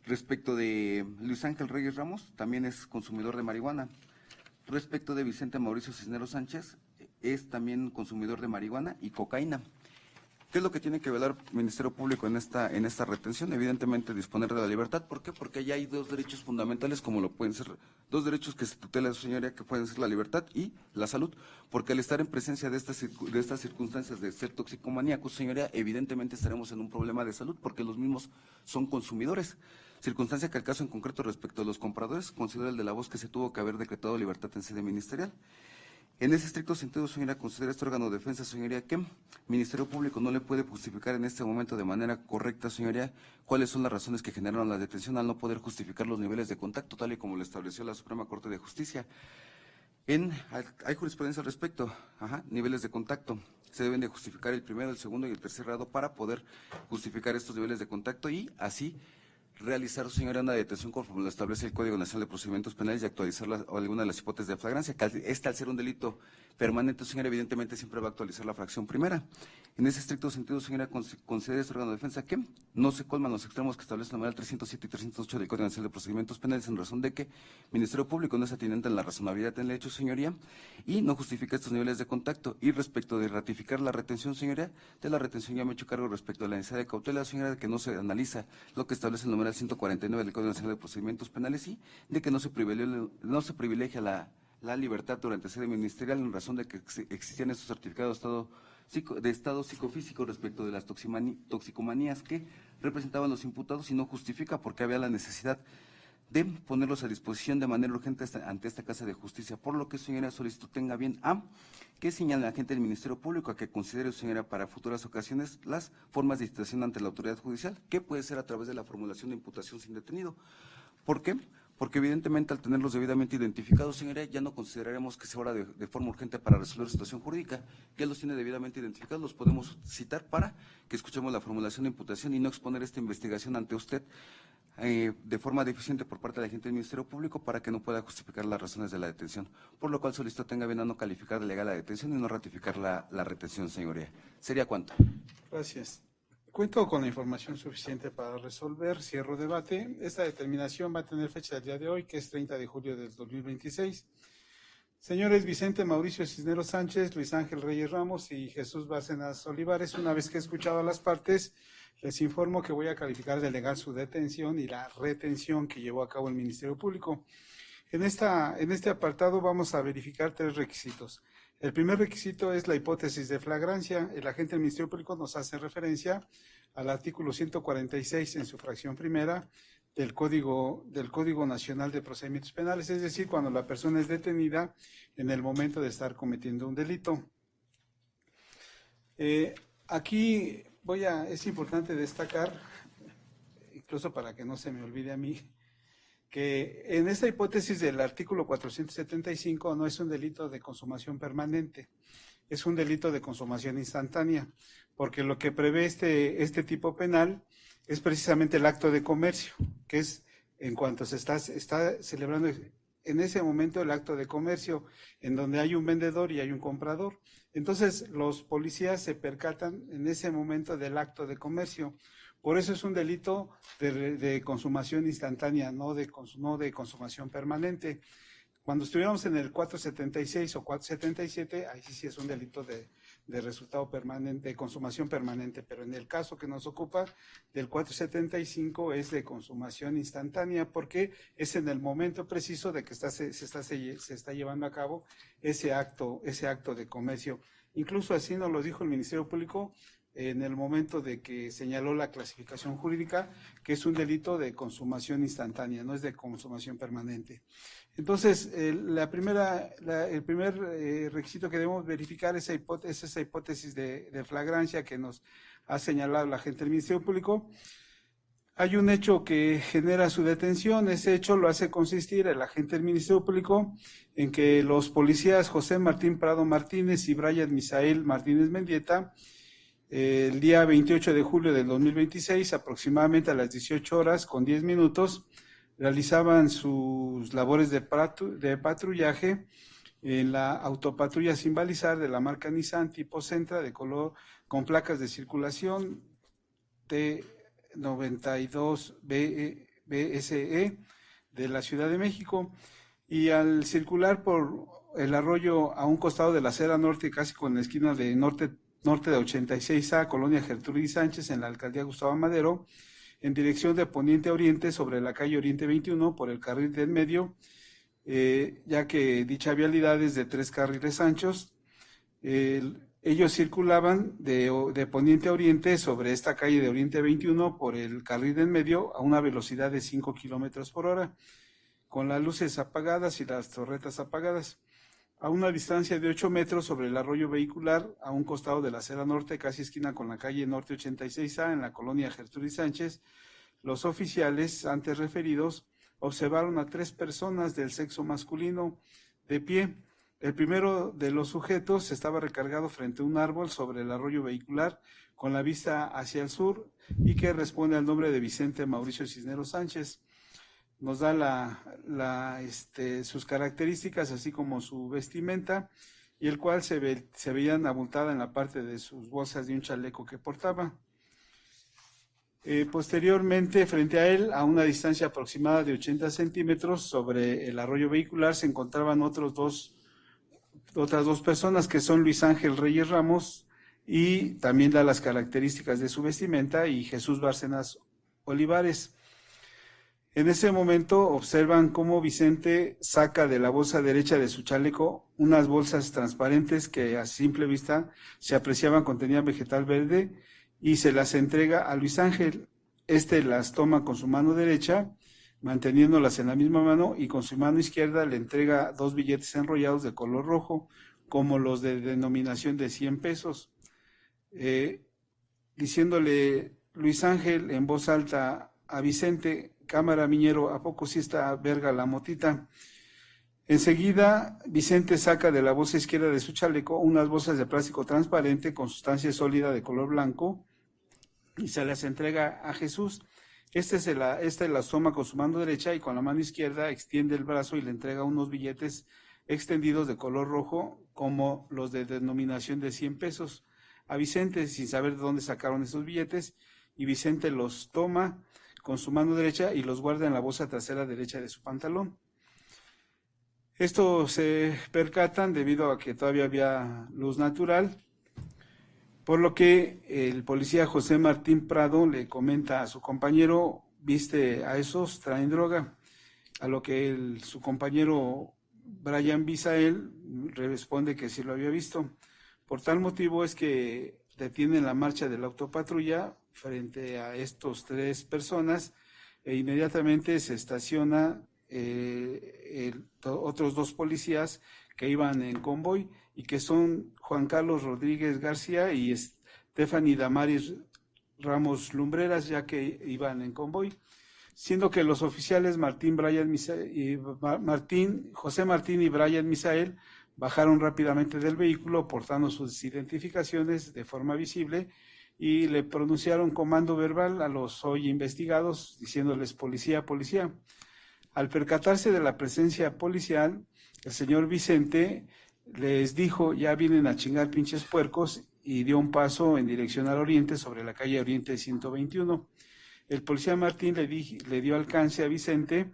Respecto de Luis Ángel Reyes Ramos, también es consumidor de marihuana. Respecto de Vicente Mauricio Cisneros Sánchez, es también consumidor de marihuana y cocaína. ¿Qué es lo que tiene que velar el Ministerio Público en esta retención? Evidentemente disponer de la libertad. ¿Por qué? Porque ya hay dos derechos fundamentales, como lo pueden ser, dos derechos que se tutelan, señoría, que pueden ser la libertad y la salud. Porque al estar en presencia de estas circunstancias de ser toxicomaníacos, señoría, evidentemente estaremos en un problema de salud, porque los mismos son consumidores. Circunstancia que al caso en concreto respecto a los compradores, considera el de la voz que se tuvo que haber decretado libertad en sede ministerial. En ese estricto sentido, señora, considera este órgano de defensa, señoría, que el Ministerio Público no le puede justificar en este momento de manera correcta, señoría, cuáles son las razones que generaron la detención al no poder justificar los niveles de contacto, tal y como lo estableció la Suprema Corte de Justicia. Hay jurisprudencia al respecto, niveles de contacto. Se deben de justificar el primero, el segundo y el tercer grado para poder justificar estos niveles de contacto y así realizar, señora, una detención conforme lo establece el Código Nacional de Procedimientos Penales y actualizar alguna de las hipótesis de flagrancia, que al ser un delito permanente, señora, evidentemente siempre va a actualizar la fracción primera. En ese estricto sentido, señora, considera este órgano de defensa que no se colman los extremos que establece la manera 307 y 308 del Código Nacional de Procedimientos Penales en razón de que el Ministerio Público no es atinente en la razonabilidad en el hecho, señoría, y no justifica estos niveles de contacto. Y respecto de ratificar la retención, señoría, de la retención ya me he hecho cargo respecto a la necesidad de cautela, señora, de que no se analiza lo que establece el numeral 149 del Código Nacional de Procedimientos Penales y de que no se privilegia la libertad durante sede ministerial en razón de que existían estos certificados de estado psicofísico respecto de las toxicomanías que representaban los imputados y no justifica porque había la necesidad de ponerlos a disposición de manera urgente ante esta Casa de Justicia, por lo que, señora, solicito tenga bien que señale la gente del Ministerio Público a que considere, señora, para futuras ocasiones las formas de citación ante la autoridad judicial, que puede ser a través de la formulación de imputación sin detenido. ¿Por qué? Porque evidentemente al tenerlos debidamente identificados, señora, ya no consideraremos que sea hora de forma urgente para resolver situación jurídica. Ya los tiene debidamente identificados, los podemos citar para que escuchemos la formulación de imputación y no exponer esta investigación ante usted de forma deficiente por parte de la gente del Ministerio Público para que no pueda justificar las razones de la detención. Por lo cual solicito tenga bien a no calificar de legal la detención y no ratificar la retención, señoría. ¿Sería cuánto? Gracias. Cuento con la información suficiente para resolver. Cierro debate. Esta determinación va a tener fecha del día de hoy, que es 30 de julio del 2026. Señores Vicente Mauricio Cisneros Sánchez, Luis Ángel Reyes Ramos y Jesús Bárcenas Olivares, una vez que he escuchado a las partes, les informo que voy a calificar de legal su detención y la retención que llevó a cabo el Ministerio Público. En este apartado vamos a verificar 3 requisitos. El primer requisito es la hipótesis de flagrancia. El agente del Ministerio Público nos hace referencia al artículo 146 en su fracción primera del Código Nacional de Procedimientos Penales, es decir, cuando la persona es detenida en el momento de estar cometiendo un delito. Aquí es importante destacar, incluso para que no se me olvide a mí, que en esta hipótesis del artículo 475 no es un delito de consumación permanente, es un delito de consumación instantánea, porque lo que prevé este tipo penal es precisamente el acto de comercio, que es en cuanto se está celebrando en ese momento el acto de comercio, en donde hay un vendedor y hay un comprador. Entonces, los policías se percatan en ese momento del acto de comercio. Por eso es un delito de consumación instantánea, no de consumación permanente. Cuando estuviéramos en el 476 o 477, ahí sí es un delito de resultado permanente, de consumación permanente, pero en el caso que nos ocupa del 475 es de consumación instantánea, porque es en el momento preciso de que se está llevando a cabo ese acto de comercio. Incluso así nos lo dijo el Ministerio Público en el momento de que señaló la clasificación jurídica, que es un delito de consumación instantánea, no es de consumación permanente. Entonces, el primer requisito que debemos verificar es esa hipótesis de flagrancia que nos ha señalado la gente del Ministerio Público. Hay un hecho que genera su detención. Ese hecho lo hace consistir el agente del Ministerio Público en que los policías José Martín Prado Martínez y Brian Misael Martínez Mendieta, el día 28 de julio del 2026, aproximadamente a las 18 horas con 10 minutos, realizaban sus labores de patrullaje en la autopatrulla sin balizar de la marca Nissan tipo Sentra de color con placas de circulación T92 BSE de la Ciudad de México, y al circular por el arroyo a un costado de la acera norte, casi con la esquina de norte de 86A, Colonia Gertrudis Sánchez, en la alcaldía Gustavo Madero, en dirección de poniente a oriente sobre la calle Oriente 21 por el carril del medio, ya que dicha vialidad es de 3 carriles anchos. Ellos circulaban de poniente a oriente sobre esta calle de Oriente 21 por el carril del medio a una velocidad de 5 kilómetros por hora, con las luces apagadas y las torretas apagadas. A una distancia de 8 metros sobre el arroyo vehicular, a un costado de la acera norte, casi esquina con la calle Norte 86A, en la colonia Gertrudis Sánchez, los oficiales antes referidos observaron a 3 personas del sexo masculino de pie. El primero de los sujetos estaba recargado frente a un árbol sobre el arroyo vehicular, con la vista hacia el sur, y que responde al nombre de Vicente Mauricio Cisneros Sánchez. Nos da sus características, así como su vestimenta, y el cual se veían abultada en la parte de sus bolsas de un chaleco que portaba. Posteriormente, frente a él, a una distancia aproximada de 80 centímetros sobre el arroyo vehicular, se encontraban otras dos personas, que son Luis Ángel Reyes Ramos, y también da las características de su vestimenta, y Jesús Bárcenas Olivares. En ese momento observan cómo Vicente saca de la bolsa derecha de su chaleco unas bolsas transparentes que a simple vista se apreciaban contenían vegetal verde, y se las entrega a Luis Ángel. Este las toma con su mano derecha, manteniéndolas en la misma mano, y con su mano izquierda le entrega 2 billetes enrollados de color rojo, como los de denominación de 100 pesos, diciéndole Luis Ángel en voz alta a Vicente: cámara, miñero, ¿a poco sí está verga la motita? Enseguida, Vicente saca de la bolsa izquierda de su chaleco unas bolsas de plástico transparente con sustancia sólida de color blanco, y se las entrega a Jesús. Este las toma con su mano derecha, y con la mano izquierda extiende el brazo y le entrega unos billetes extendidos de color rojo, como los de denominación de 100 pesos, a Vicente, sin saber de dónde sacaron esos billetes, y Vicente los toma con su mano derecha y los guarda en la bolsa trasera derecha de su pantalón. Esto se percatan debido a que todavía había luz natural, por lo que el policía José Martín Prado le comenta a su compañero: viste a esos, traen droga. A lo que su compañero Brian Misael responde que sí lo había visto. Por tal motivo es que detienen la marcha de la autopatrulla frente a estos 3 personas, e inmediatamente se estaciona otros 2 policías que iban en convoy, y que son Juan Carlos Rodríguez García y Stephanie Damaris Ramos Lumbreras, ya que iban en convoy, siendo que los oficiales José Martín y Brian Misael bajaron rápidamente del vehículo portando sus identificaciones de forma visible, y le pronunciaron comando verbal a los hoy investigados, diciéndoles: policía, policía. Al percatarse de la presencia policial, el señor Vicente Les dijo, ya vienen a chingar pinches puercos, y dio un paso en dirección al oriente sobre la calle Oriente 121. El policía Martín le dio alcance a Vicente,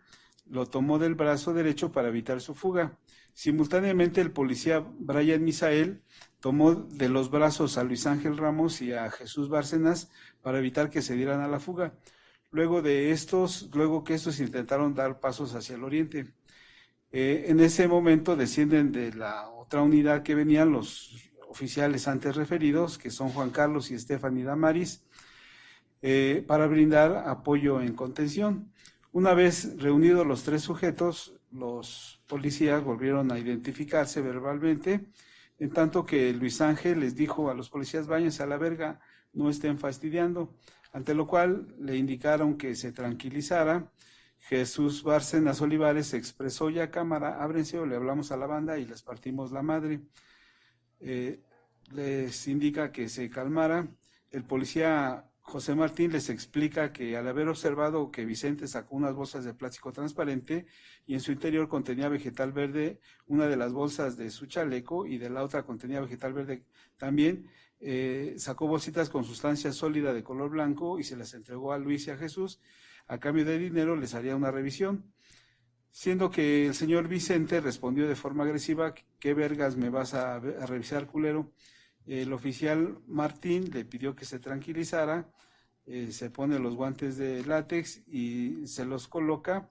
lo tomó del brazo derecho para evitar su fuga. Simultáneamente el policía Brian Misael tomó de los brazos a Luis Ángel Ramos y a Jesús Bárcenas para evitar que se dieran a la fuga. Luego que estos intentaron dar pasos hacia el oriente. En ese momento descienden de la otra unidad que venían los oficiales antes referidos, que son Juan Carlos y Stephanie Damaris, para brindar apoyo en contención. Una vez reunidos los tres sujetos, los policías volvieron a identificarse verbalmente, en tanto que Luis Ángel les dijo a los policías: váyanse a la verga, no estén fastidiando, ante lo cual le indicaron que se tranquilizara. Jesús Bárcenas Olivares expresó: ya cámara, ábrense o le hablamos a la banda y les partimos la madre. Les indica que se calmara. El policía José Martín les explica que al haber observado que Vicente sacó unas bolsas de plástico transparente y en su interior contenía vegetal verde, una de las bolsas de su chaleco y de la otra contenía vegetal verde también, sacó bolsitas con sustancia sólida de color blanco y se las entregó a Luis y a Jesús. A cambio de dinero les haría una revisión, siendo que el señor Vicente respondió de forma agresiva: ¿qué vergas me vas a revisar, culero? El oficial Martín le pidió que se tranquilizara, se pone los guantes de látex y se los coloca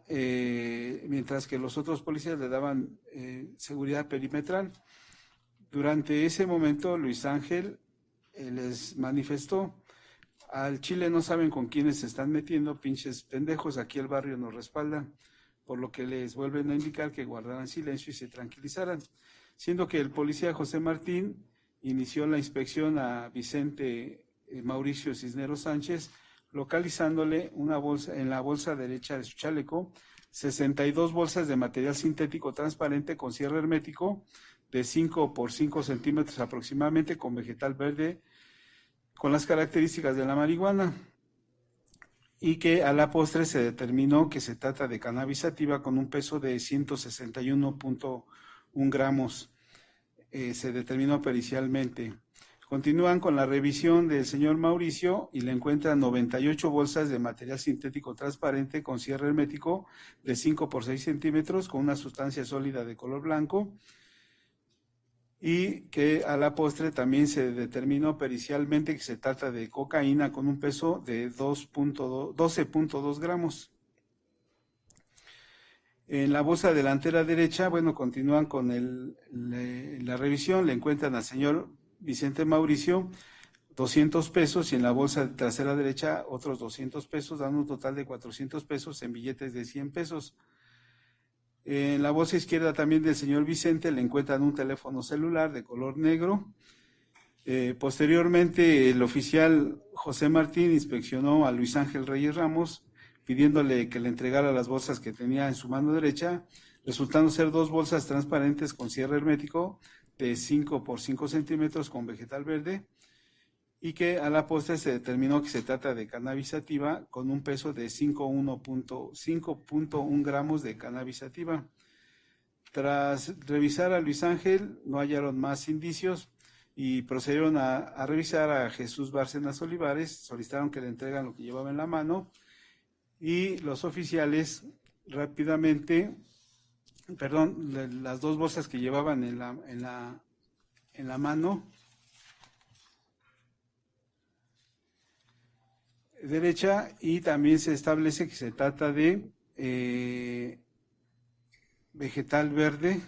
mientras que los otros policías le daban seguridad perimetral. Durante ese momento Luis Ángel les manifestó: al Chile no saben con quiénes se están metiendo, pinches pendejos, aquí el barrio nos respalda, por lo que les vuelven a indicar que guardaran silencio y se tranquilizaran, siendo que el policía José Martín inició la inspección a Vicente Mauricio Cisneros Sánchez, localizándole en la bolsa derecha de su chaleco 62 bolsas de material sintético transparente con cierre hermético de 5 por 5 centímetros aproximadamente, con vegetal verde con las características de la marihuana, y que a la postre se determinó que se trata de cannabis sativa con un peso de 161.1 gramos. Se determinó pericialmente. Continúan con la revisión del señor Mauricio y le encuentran 98 bolsas de material sintético transparente con cierre hermético de 5 por 6 centímetros con una sustancia sólida de color blanco, y que a la postre también se determinó pericialmente que se trata de cocaína con un peso de 12.2 gramos. En la bolsa delantera derecha, continúan con la revisión, le encuentran al señor Vicente Mauricio 200 pesos y en la bolsa trasera derecha otros 200 pesos, dando un total de 400 pesos en billetes de 100 pesos. En la bolsa izquierda también del señor Vicente le encuentran un teléfono celular de color negro. Posteriormente, el oficial José Martín inspeccionó a Luis Ángel Reyes Ramos, pidiéndole que le entregara las bolsas que tenía en su mano derecha, resultando ser 2 bolsas transparentes con cierre hermético de 5 por 5 centímetros con vegetal verde, y que a la postre se determinó que se trata de cannabis sativa con un peso de 5.1 gramos de cannabis sativa. Tras revisar a Luis Ángel, no hallaron más indicios y procedieron a revisar a Jesús Bárcenas Olivares, solicitaron que le entregan lo que llevaba en la mano, y los oficiales rápidamente, las 2 bolsas que llevaban en la mano derecha, y también se establece que se trata de vegetal verde,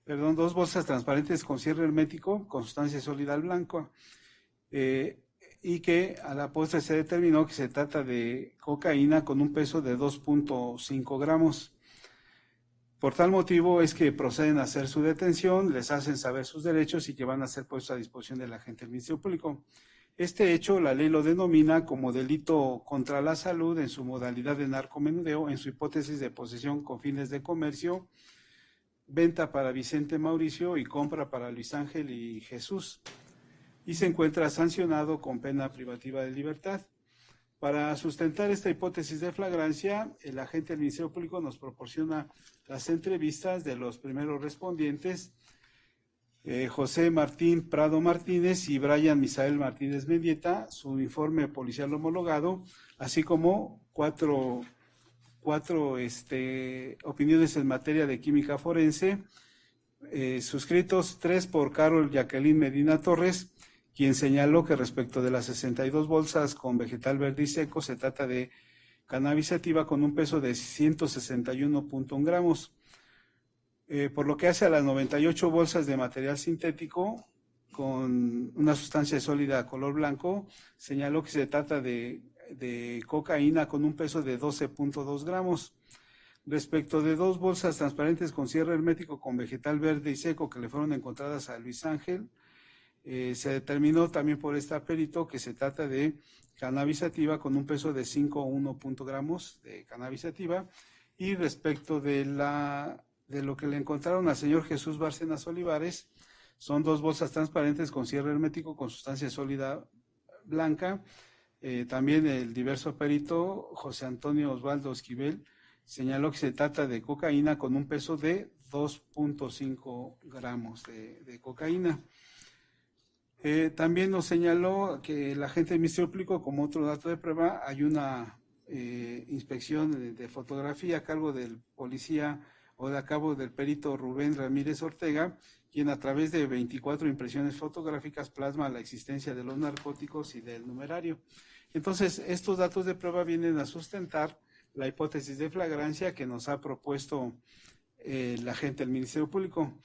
2 bolsas transparentes con cierre hermético con sustancia sólida al blanco, y que a la postre se determinó que se trata de cocaína con un peso de 2.5 gramos. Por tal motivo es que proceden a hacer su detención, les hacen saber sus derechos y que van a ser puestos a disposición de la agente del Ministerio Público. Este hecho la ley lo denomina como delito contra la salud en su modalidad de narcomenudeo, en su hipótesis de posesión con fines de comercio, venta para Vicente Mauricio y compra para Luis Ángel y Jesús, y se encuentra sancionado con pena privativa de libertad. Para sustentar esta hipótesis de flagrancia, el agente del Ministerio Público nos proporciona las entrevistas de los primeros respondientes, José Martín Prado Martínez y Brian Misael Martínez Mendieta, su informe policial homologado, así como cuatro opiniones en materia de química forense, suscritos 3 por Carol Jacqueline Medina Torres, quien señaló que respecto de las 62 bolsas con vegetal verde y seco se trata de cannabis sativa con un peso de 161.1 gramos. Por lo que hace a las 98 bolsas de material sintético con una sustancia sólida color blanco, señaló que se trata de cocaína con un peso de 12.2 gramos. Respecto de 2 bolsas transparentes con cierre hermético con vegetal verde y seco que le fueron encontradas a Luis Ángel, se determinó también por esta perito que se trata de cannabis sativa con un peso de 5.1 gramos de cannabis sativa. Y respecto de lo que le encontraron al señor Jesús Bárcenas Olivares, son 2 bolsas transparentes con cierre hermético con sustancia sólida blanca. También el diverso perito José Antonio Osvaldo Esquivel señaló que se trata de cocaína con un peso de 2.5 gramos de cocaína. También nos señaló que el agente del Ministerio Público, como otro dato de prueba, hay una inspección de fotografía a cargo del policía o a cabo del perito Rubén Ramírez Ortega, quien a través de 24 impresiones fotográficas plasma la existencia de los narcóticos y del numerario. Entonces, estos datos de prueba vienen a sustentar la hipótesis de flagrancia que nos ha propuesto el agente del Ministerio Público.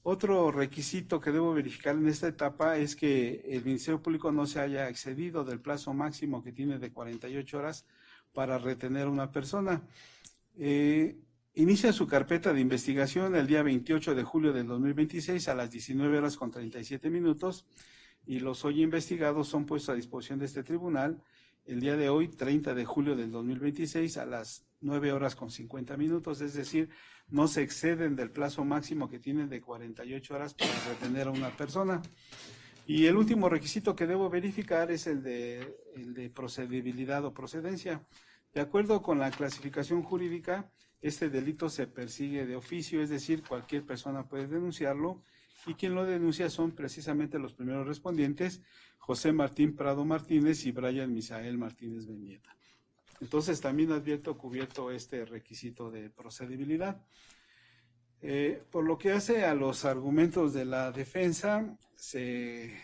Otro requisito que debo verificar en esta etapa es que el Ministerio Público no se haya excedido del plazo máximo que tiene de 48 horas para retener a una persona. Inicia su carpeta de investigación el día 28 de julio del 2026 a las 19 horas con 37 minutos y los hoy investigados son puestos a disposición de este tribunal el día de hoy, 30 de julio del 2026 a las 9 horas con 50 minutos, es decir, no se exceden del plazo máximo que tienen de 48 horas para retener a una persona. Y el último requisito que debo verificar es el de procedibilidad o procedencia. De acuerdo con la clasificación jurídica, este delito se persigue de oficio, es decir, cualquier persona puede denunciarlo, y quien lo denuncia son precisamente los primeros respondientes, José Martín Prado Martínez y Brian Misael Martínez Mendieta. Entonces también advierto cubierto este requisito de procedibilidad. Por lo que hace a los argumentos de la defensa, se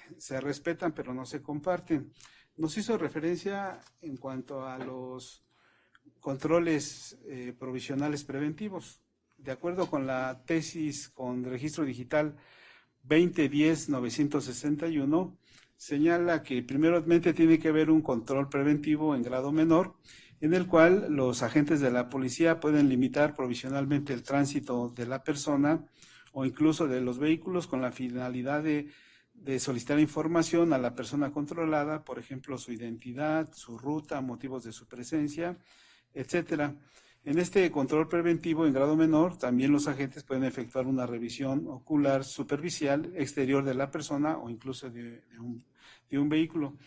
respetan pero no se comparten. Nos hizo referencia en cuanto a los controles provisionales preventivos. De acuerdo con la tesis con registro digital 2010-961, señala que primeramente tiene que haber un control preventivo en grado menor, en el cual los agentes de la policía pueden limitar provisionalmente el tránsito de la persona o incluso de los vehículos con la finalidad de solicitar información a la persona controlada, por ejemplo, su identidad, su ruta, motivos de su presencia, etcétera. En este control preventivo en grado menor, también los agentes pueden efectuar una revisión ocular superficial exterior de la persona o incluso de un vehículo.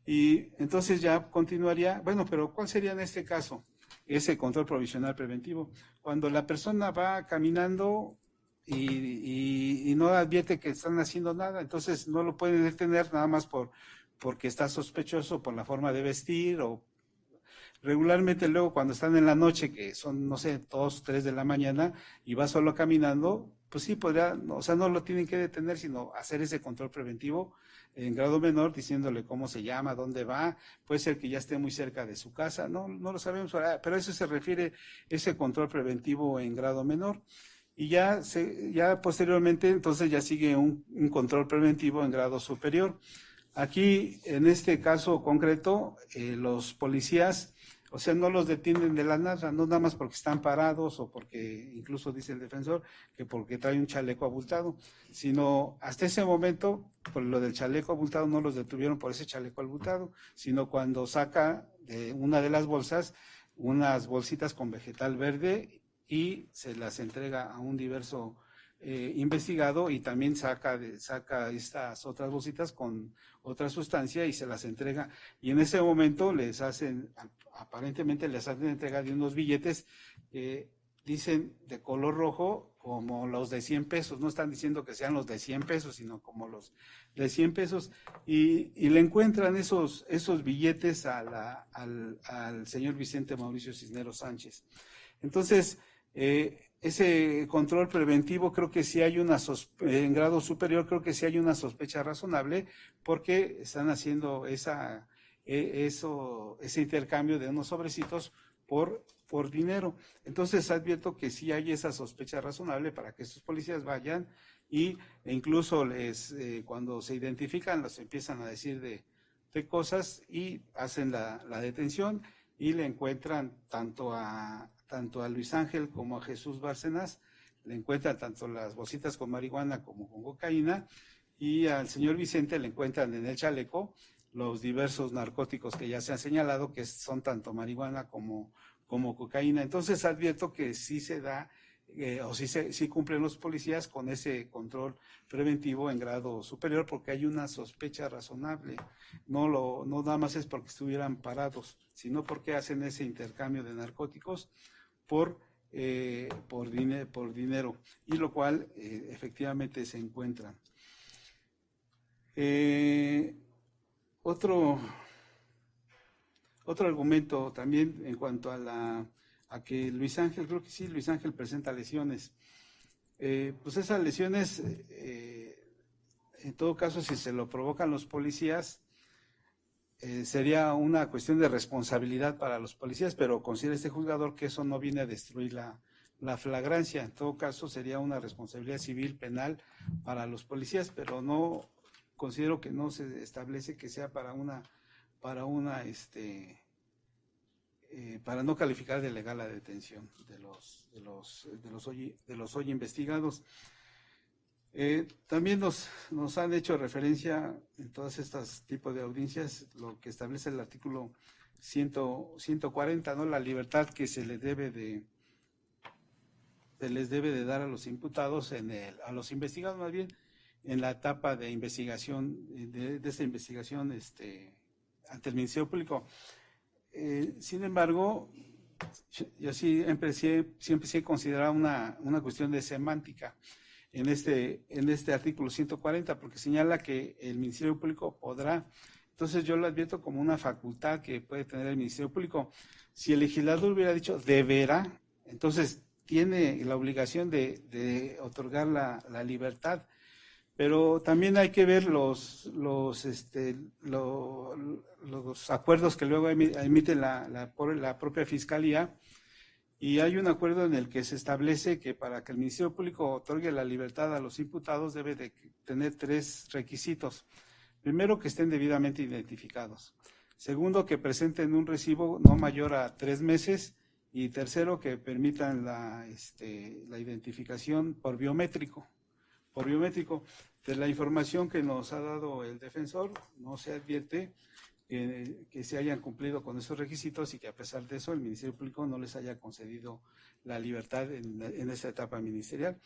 Y entonces ya continuaría, bueno, pero ¿cuál sería en este caso ese control provisional preventivo? Cuando la persona va caminando y no advierte que están haciendo nada, entonces no lo pueden detener nada más porque está sospechoso por la forma de vestir o regularmente luego cuando están en la noche, que son, no sé, 2, 3 de la mañana y va solo caminando, pues sí podría, o sea, no lo tienen que detener, sino hacer ese control preventivo en grado menor, diciéndole cómo se llama, dónde va, puede ser que ya esté muy cerca de su casa, no lo sabemos, pero a eso se refiere ese control preventivo en grado menor. Y ya posteriormente, entonces ya sigue un control preventivo en grado superior. Aquí, en este caso concreto, los policías, o sea, no los detienen de la nada, no nada más porque están parados o porque, incluso dice el defensor, que porque trae un chaleco abultado, sino hasta ese momento, por lo del chaleco abultado, no los detuvieron por ese chaleco abultado, sino cuando saca de una de las bolsas unas bolsitas con vegetal verde y se las entrega a un diverso investigado y también saca estas otras bolsitas con otra sustancia y se las entrega. Y en ese momento aparentemente les hacen entrega de unos billetes que dicen de color rojo como los de 100 pesos. No están diciendo que sean los de 100 pesos, sino como los de 100 pesos. Y le encuentran esos billetes al señor Vicente Mauricio Cisneros Sánchez. Entonces, ese control preventivo creo que sí hay en grado superior, creo que sí hay una sospecha razonable porque están haciendo ese intercambio de unos sobrecitos por dinero. Entonces advierto que sí hay esa sospecha razonable para que estos policías vayan e incluso cuando se identifican los empiezan a decir de cosas y hacen la detención y le encuentran tanto a Luis Ángel como a Jesús Bárcenas, le encuentran tanto las bolsitas con marihuana como con cocaína, y al señor Vicente le encuentran en el chaleco los diversos narcóticos que ya se han señalado, que son tanto marihuana como cocaína. Entonces advierto que sí se da, sí cumplen los policías con ese control preventivo en grado superior, porque hay una sospecha razonable. No nada más es porque estuvieran parados, sino porque hacen ese intercambio de narcóticos por dinero, y lo cual efectivamente se encuentran. Otro argumento también en cuanto a que Luis Ángel, creo que sí, Luis Ángel presenta lesiones. Pues esas lesiones, en todo caso, si se lo provocan los policías, sería una cuestión de responsabilidad para los policías, pero considera este juzgador que eso no viene a destruir la flagrancia. En todo caso, sería una responsabilidad civil penal para los policías, pero no considero que no se establece que sea para no calificar de legal la detención de los hoy investigados. También nos han hecho referencia en todas estas tipos de audiencias lo que establece el artículo 140, ¿no? La libertad que se les debe de dar a los imputados, a los investigados más bien, en la etapa de investigación, de esta investigación ante el Ministerio Público. Sin embargo, yo siempre he considerado una cuestión de semántica en este artículo 140, porque señala que el Ministerio Público podrá. Entonces yo lo advierto como una facultad que puede tener el Ministerio Público. Si el legislador hubiera dicho deberá, entonces tiene la obligación de otorgar la libertad. Pero también hay que ver los acuerdos que luego emite la propia Fiscalía, y hay un acuerdo en el que se establece que para que el Ministerio Público otorgue la libertad a los imputados debe de tener 3 requisitos. Primero, que estén debidamente identificados. Segundo, que presenten un recibo no mayor a 3 meses. Y tercero, que permitan la identificación por biométrico. De la información que nos ha dado el defensor, no se advierte que se hayan cumplido con esos requisitos y que a pesar de eso el Ministerio Público no les haya concedido la libertad en esta etapa ministerial.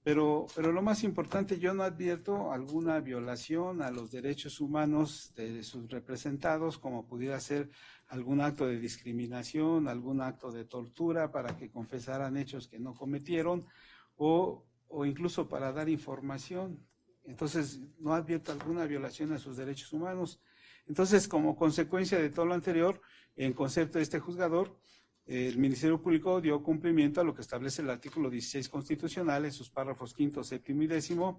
Pero lo más importante, yo no advierto alguna violación a los derechos humanos de sus representados, como pudiera ser algún acto de discriminación, algún acto de tortura para que confesaran hechos que no cometieron, o incluso para dar información. Entonces, no advierto alguna violación a sus derechos humanos. Entonces, como consecuencia de todo lo anterior, en concepto de este juzgador, el Ministerio Público dio cumplimiento a lo que establece el artículo 16 constitucional en sus párrafos 5º, 7º y 10º,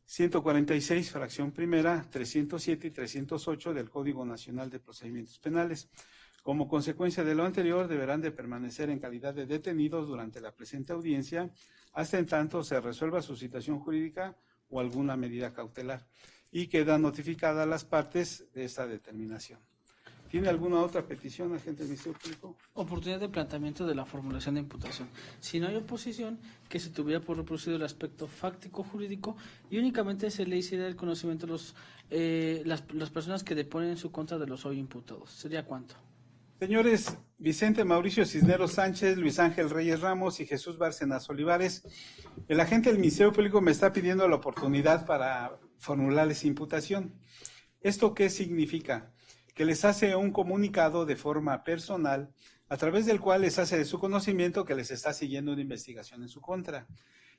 146, fracción primera, 307 y 308 del Código Nacional de Procedimientos Penales. Como consecuencia de lo anterior, deberán de permanecer en calidad de detenidos durante la presente audiencia, hasta en tanto se resuelva su situación jurídica o alguna medida cautelar, y quedan notificadas las partes de esta determinación. ¿Tiene alguna otra petición, agente del Ministerio Público? Oportunidad de planteamiento de la formulación de imputación. Si no hay oposición, que se tuviera por reproducido el aspecto fáctico jurídico y únicamente se le hiciera el conocimiento a las personas que deponen en su contra de los hoy imputados. ¿Sería cuánto? Señores Vicente Mauricio Cisneros Sánchez, Luis Ángel Reyes Ramos y Jesús Bárcenas Olivares, el agente del Ministerio Público me está pidiendo la oportunidad para formularles imputación. ¿Esto qué significa? Que les hace un comunicado de forma personal, a través del cual les hace de su conocimiento que les está siguiendo una investigación en su contra.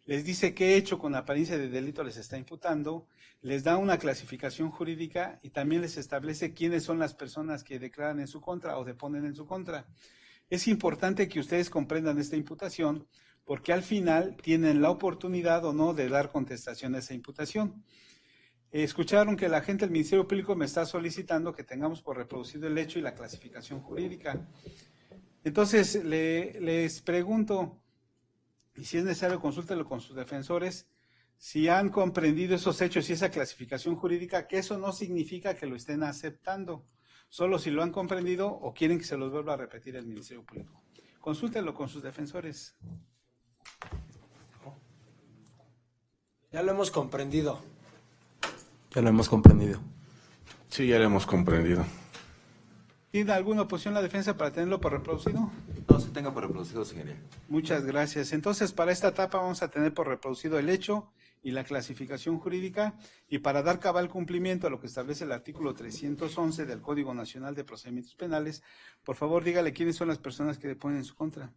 Les dice qué hecho con apariencia de delito les está imputando, les da una clasificación jurídica y también les establece quiénes son las personas que declaran en su contra o deponen en su contra. Es importante que ustedes comprendan esta imputación porque al final tienen la oportunidad o no de dar contestación a esa imputación. Escucharon que la agente del Ministerio Público me está solicitando que tengamos por reproducido el hecho y la clasificación jurídica. Entonces, les pregunto, y si es necesario consúltenlo con sus defensores, si han comprendido esos hechos y esa clasificación jurídica, que eso no significa que lo estén aceptando, solo si lo han comprendido o quieren que se los vuelva a repetir el Ministerio Público. Consúltenlo con sus defensores. Ya lo hemos comprendido. Ya lo hemos comprendido. Sí, ya lo hemos comprendido. ¿Tiene alguna oposición la defensa para tenerlo por reproducido? No se tenga por reproducido, señoría. Muchas gracias. Entonces, para esta etapa vamos a tener por reproducido el hecho y la clasificación jurídica, y para dar cabal cumplimiento a lo que establece el artículo 311 del Código Nacional de Procedimientos Penales, por favor dígale quiénes son las personas que deponen en su contra.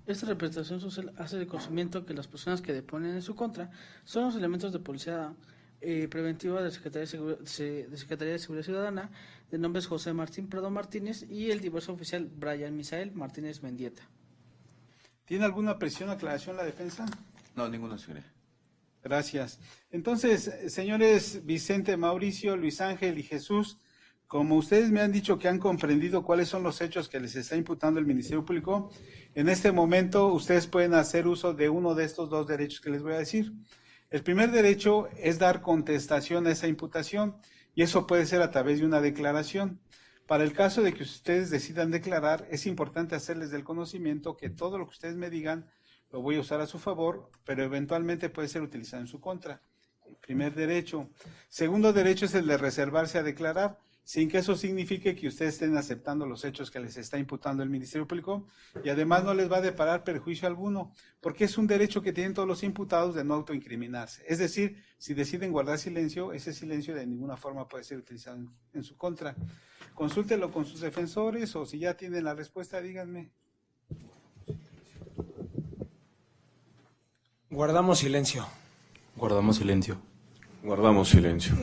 Esta representación social hace de conocimiento que las personas que deponen en su contra son los elementos de policía preventiva de Secretaría de Seguridad Ciudadana, de nombres José Martín Prado Martínez y el diverso oficial Brian Misael Martínez Mendieta. ¿Tiene alguna presión o aclaración la defensa? No, ninguna, señoría. Gracias. Entonces, señores Vicente, Mauricio, Luis Ángel y Jesús, como ustedes me han dicho que han comprendido cuáles son los hechos que les está imputando el Ministerio Público, en este momento ustedes pueden hacer uso de uno de estos dos derechos que les voy a decir. El primer derecho es dar contestación a esa imputación y eso puede ser a través de una declaración. Para el caso de que ustedes decidan declarar, es importante hacerles del conocimiento que todo lo que ustedes me digan lo voy a usar a su favor, pero eventualmente puede ser utilizado en su contra. Primer derecho. Segundo derecho es el de reservarse a declarar, sin que eso signifique que ustedes estén aceptando los hechos que les está imputando el Ministerio Público, y además no les va a deparar perjuicio alguno, porque es un derecho que tienen todos los imputados de no autoincriminarse. Es decir, si deciden guardar silencio, ese silencio de ninguna forma puede ser utilizado en su contra. Consúltelo con sus defensores, o si ya tienen la respuesta, díganme. Guardamos silencio. Guardamos silencio. Guardamos silencio.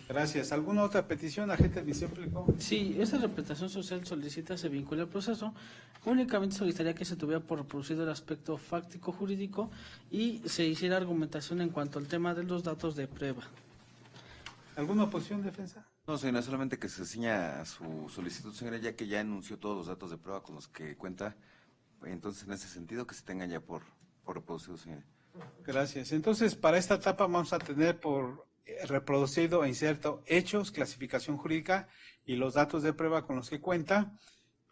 Gracias. ¿Alguna otra petición, agente del Ministerio Público? Sí, esta representación social solicita se vincule al proceso. Únicamente solicitaría que se tuviera por reproducido el aspecto fáctico jurídico y se hiciera argumentación en cuanto al tema de los datos de prueba. ¿Alguna oposición, defensa? No, señora, solamente que se ciña a su solicitud, señora, ya que ya enunció todos los datos de prueba con los que cuenta. Entonces, en ese sentido, que se tengan ya por reproducido, señora. Gracias. Entonces, para esta etapa vamos a tener por reproducido e inserto hechos, clasificación jurídica y los datos de prueba con los que cuenta.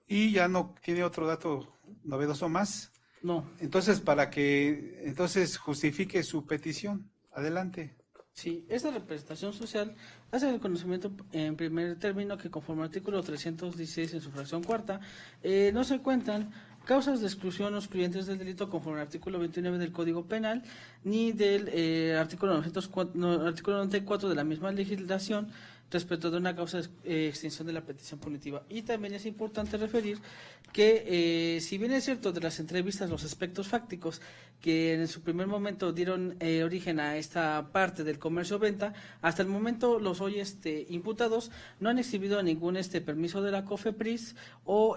Y ya no tiene otro dato novedoso más. No. Entonces, para que justifique su petición. Adelante. Sí, esta representación social hace el conocimiento en primer término que conforme al artículo 316 en su fracción cuarta, no se cuentan causas de exclusión o excluyentes del delito conforme al artículo 29 del Código Penal, ni del artículo 94 de la misma legislación respecto de una causa de extinción de la petición punitiva. Y también es importante referir que, si bien es cierto de las entrevistas los aspectos fácticos que en su primer momento dieron origen a esta parte del comercio-venta, hasta el momento los hoy imputados no han exhibido ningún permiso de la COFEPRIS o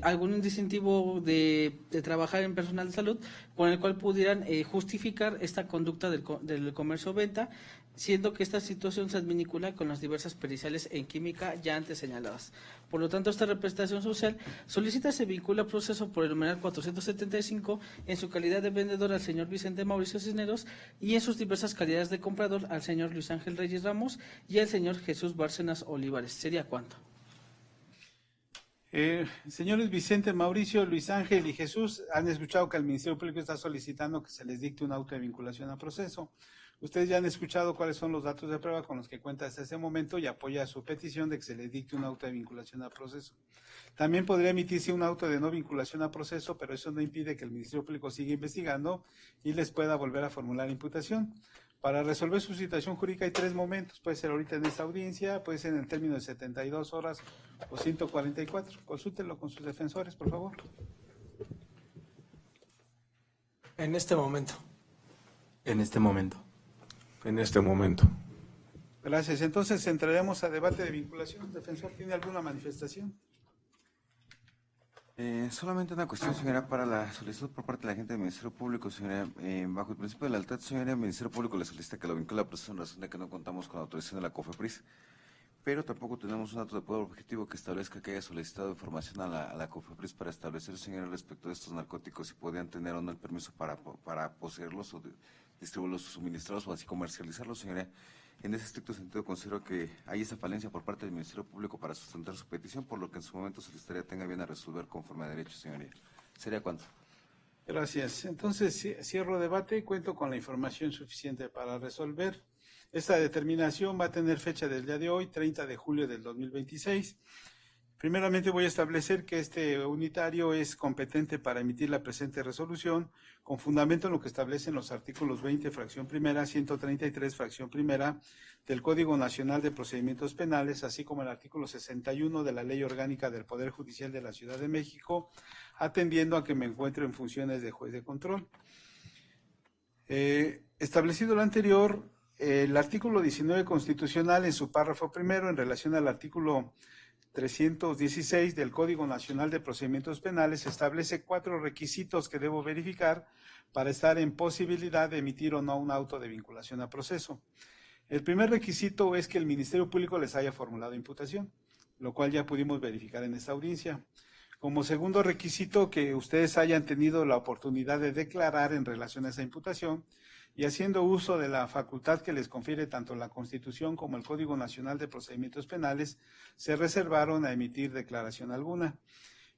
algún distintivo de trabajar en personal de salud con el cual pudieran justificar esta conducta del comercio-venta, siendo que esta situación se advincula con las diversas periciales en química ya antes señaladas. Por lo tanto, esta representación social solicita se vincula al proceso por el numeral 475 en su calidad de vendedor al señor Vicente Mauricio Cisneros y en sus diversas calidades de comprador al señor Luis Ángel Reyes Ramos y al señor Jesús Bárcenas Olivares. ¿Sería cuánto? Señores Vicente, Mauricio, Luis Ángel y Jesús, han escuchado que el Ministerio Público está solicitando que se les dicte un auto de vinculación a proceso. Ustedes ya han escuchado cuáles son los datos de prueba con los que cuenta hasta ese momento y apoya su petición de que se les dicte un auto de vinculación a proceso. También podría emitirse un auto de no vinculación a proceso, pero eso no impide que el Ministerio Público siga investigando y les pueda volver a formular imputación. Para resolver su situación jurídica hay 3 momentos, puede ser ahorita en esta audiencia, puede ser en el término de 72 horas o 144. Consúltenlo con sus defensores, por favor. En este momento. En este momento. En este momento. Gracias. Entonces entraremos a debate de vinculación. ¿Defensor tiene alguna manifestación? Solamente una cuestión, señora, para la solicitud por parte de la gente del Ministerio Público, señora. Bajo el principio de lealtad, señora, el Ministerio Público le solicita que lo vincule a proceso en razón de que no contamos con la autorización de la COFEPRIS, pero tampoco tenemos un dato de poder objetivo que establezca que haya solicitado información a la COFEPRIS para establecer, señora, respecto de estos narcóticos, si podían tener o no el permiso para poseerlos o distribuirlos o suministrarlos o así comercializarlos, señora. En ese estricto sentido, considero que hay esa falencia por parte del Ministerio Público para sustentar su petición, por lo que en su momento solicitaría tenga bien a resolver conforme a derecho, señoría. ¿Sería cuánto? Gracias. Entonces, cierro debate y cuento con la información suficiente para resolver. Esta determinación va a tener fecha del día de hoy, 30 de julio del 2026. Primeramente voy a establecer que este unitario es competente para emitir la presente resolución con fundamento en lo que establecen los artículos 20, fracción primera, 133, fracción primera del Código Nacional de Procedimientos Penales, así como el artículo 61 de la Ley Orgánica del Poder Judicial de la Ciudad de México, atendiendo a que me encuentro en funciones de juez de control. Establecido lo anterior, el artículo 19 constitucional en su párrafo primero en relación al artículo 316 del Código Nacional de Procedimientos Penales establece 4 requisitos que debo verificar para estar en posibilidad de emitir o no un auto de vinculación a proceso. El primer requisito es que el Ministerio Público les haya formulado imputación, lo cual ya pudimos verificar en esta audiencia. Como segundo requisito, que ustedes hayan tenido la oportunidad de declarar en relación a esa imputación y haciendo uso de la facultad que les confiere tanto la Constitución como el Código Nacional de Procedimientos Penales, se reservaron a emitir declaración alguna.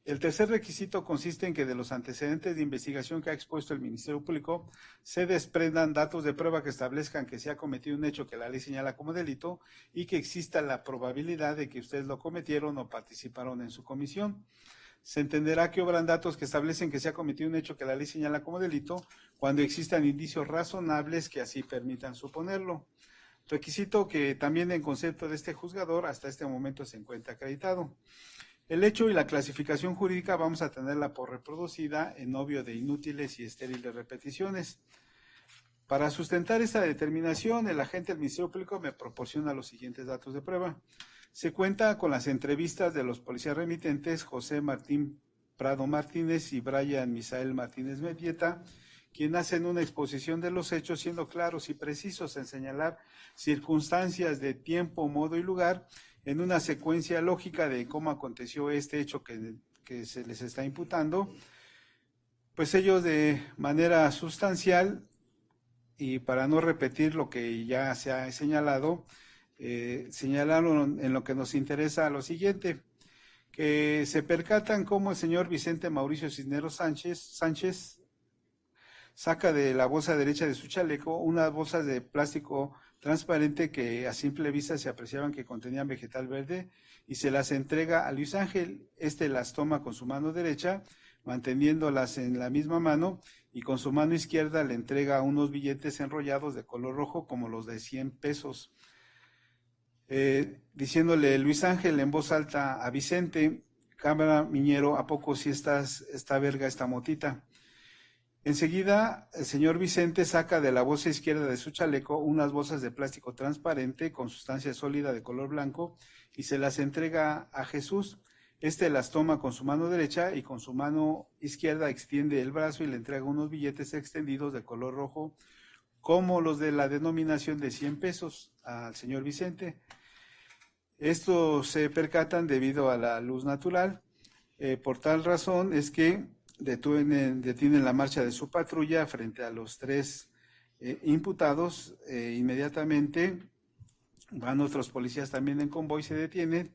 El tercer requisito consiste en que de los antecedentes de investigación que ha expuesto el Ministerio Público se desprendan datos de prueba que establezcan que se ha cometido un hecho que la ley señala como delito y que exista la probabilidad de que ustedes lo cometieron o participaron en su comisión. Se entenderá que obran datos que establecen que se ha cometido un hecho que la ley señala como delito cuando existan indicios razonables que así permitan suponerlo. Requisito que también en concepto de este juzgador hasta este momento se encuentra acreditado. El hecho y la clasificación jurídica vamos a tenerla por reproducida en obvio de inútiles y estériles repeticiones. Para sustentar esta determinación, el agente del Ministerio Público me proporciona los siguientes datos de prueba. Se cuenta con las entrevistas de los policías remitentes José Martín Prado Martínez y Brian Misael Martínez Medieta, quien hacen una exposición de los hechos siendo claros y precisos en señalar circunstancias de tiempo, modo y lugar en una secuencia lógica de cómo aconteció este hecho que se les está imputando. Pues ellos de manera sustancial y para no repetir lo que ya se ha señalado, señalaron en lo que nos interesa lo siguiente, que se percatan cómo el señor Vicente Mauricio Cisneros Sánchez saca de la bolsa derecha de su chaleco unas bolsas de plástico transparente que a simple vista se apreciaban que contenían vegetal verde y se las entrega a Luis Ángel. Este las toma con su mano derecha, manteniéndolas en la misma mano, y con su mano izquierda le entrega unos billetes enrollados de color rojo como los de 100 pesos. Diciéndole Luis Ángel en voz alta a Vicente: cámara Miñero, ¿a poco si esta verga, esta motita? Enseguida, el señor Vicente saca de la bolsa izquierda de su chaleco unas bolsas de plástico transparente con sustancia sólida de color blanco y se las entrega a Jesús. Este las toma con su mano derecha y con su mano izquierda extiende el brazo y le entrega unos billetes extendidos de color rojo como los de la denominación de 100 pesos al señor Vicente. Estos se percatan debido a la luz natural. Por tal razón es que detienen la marcha de su patrulla frente a los 3 imputados. Inmediatamente van otros policías también en convoy, se detienen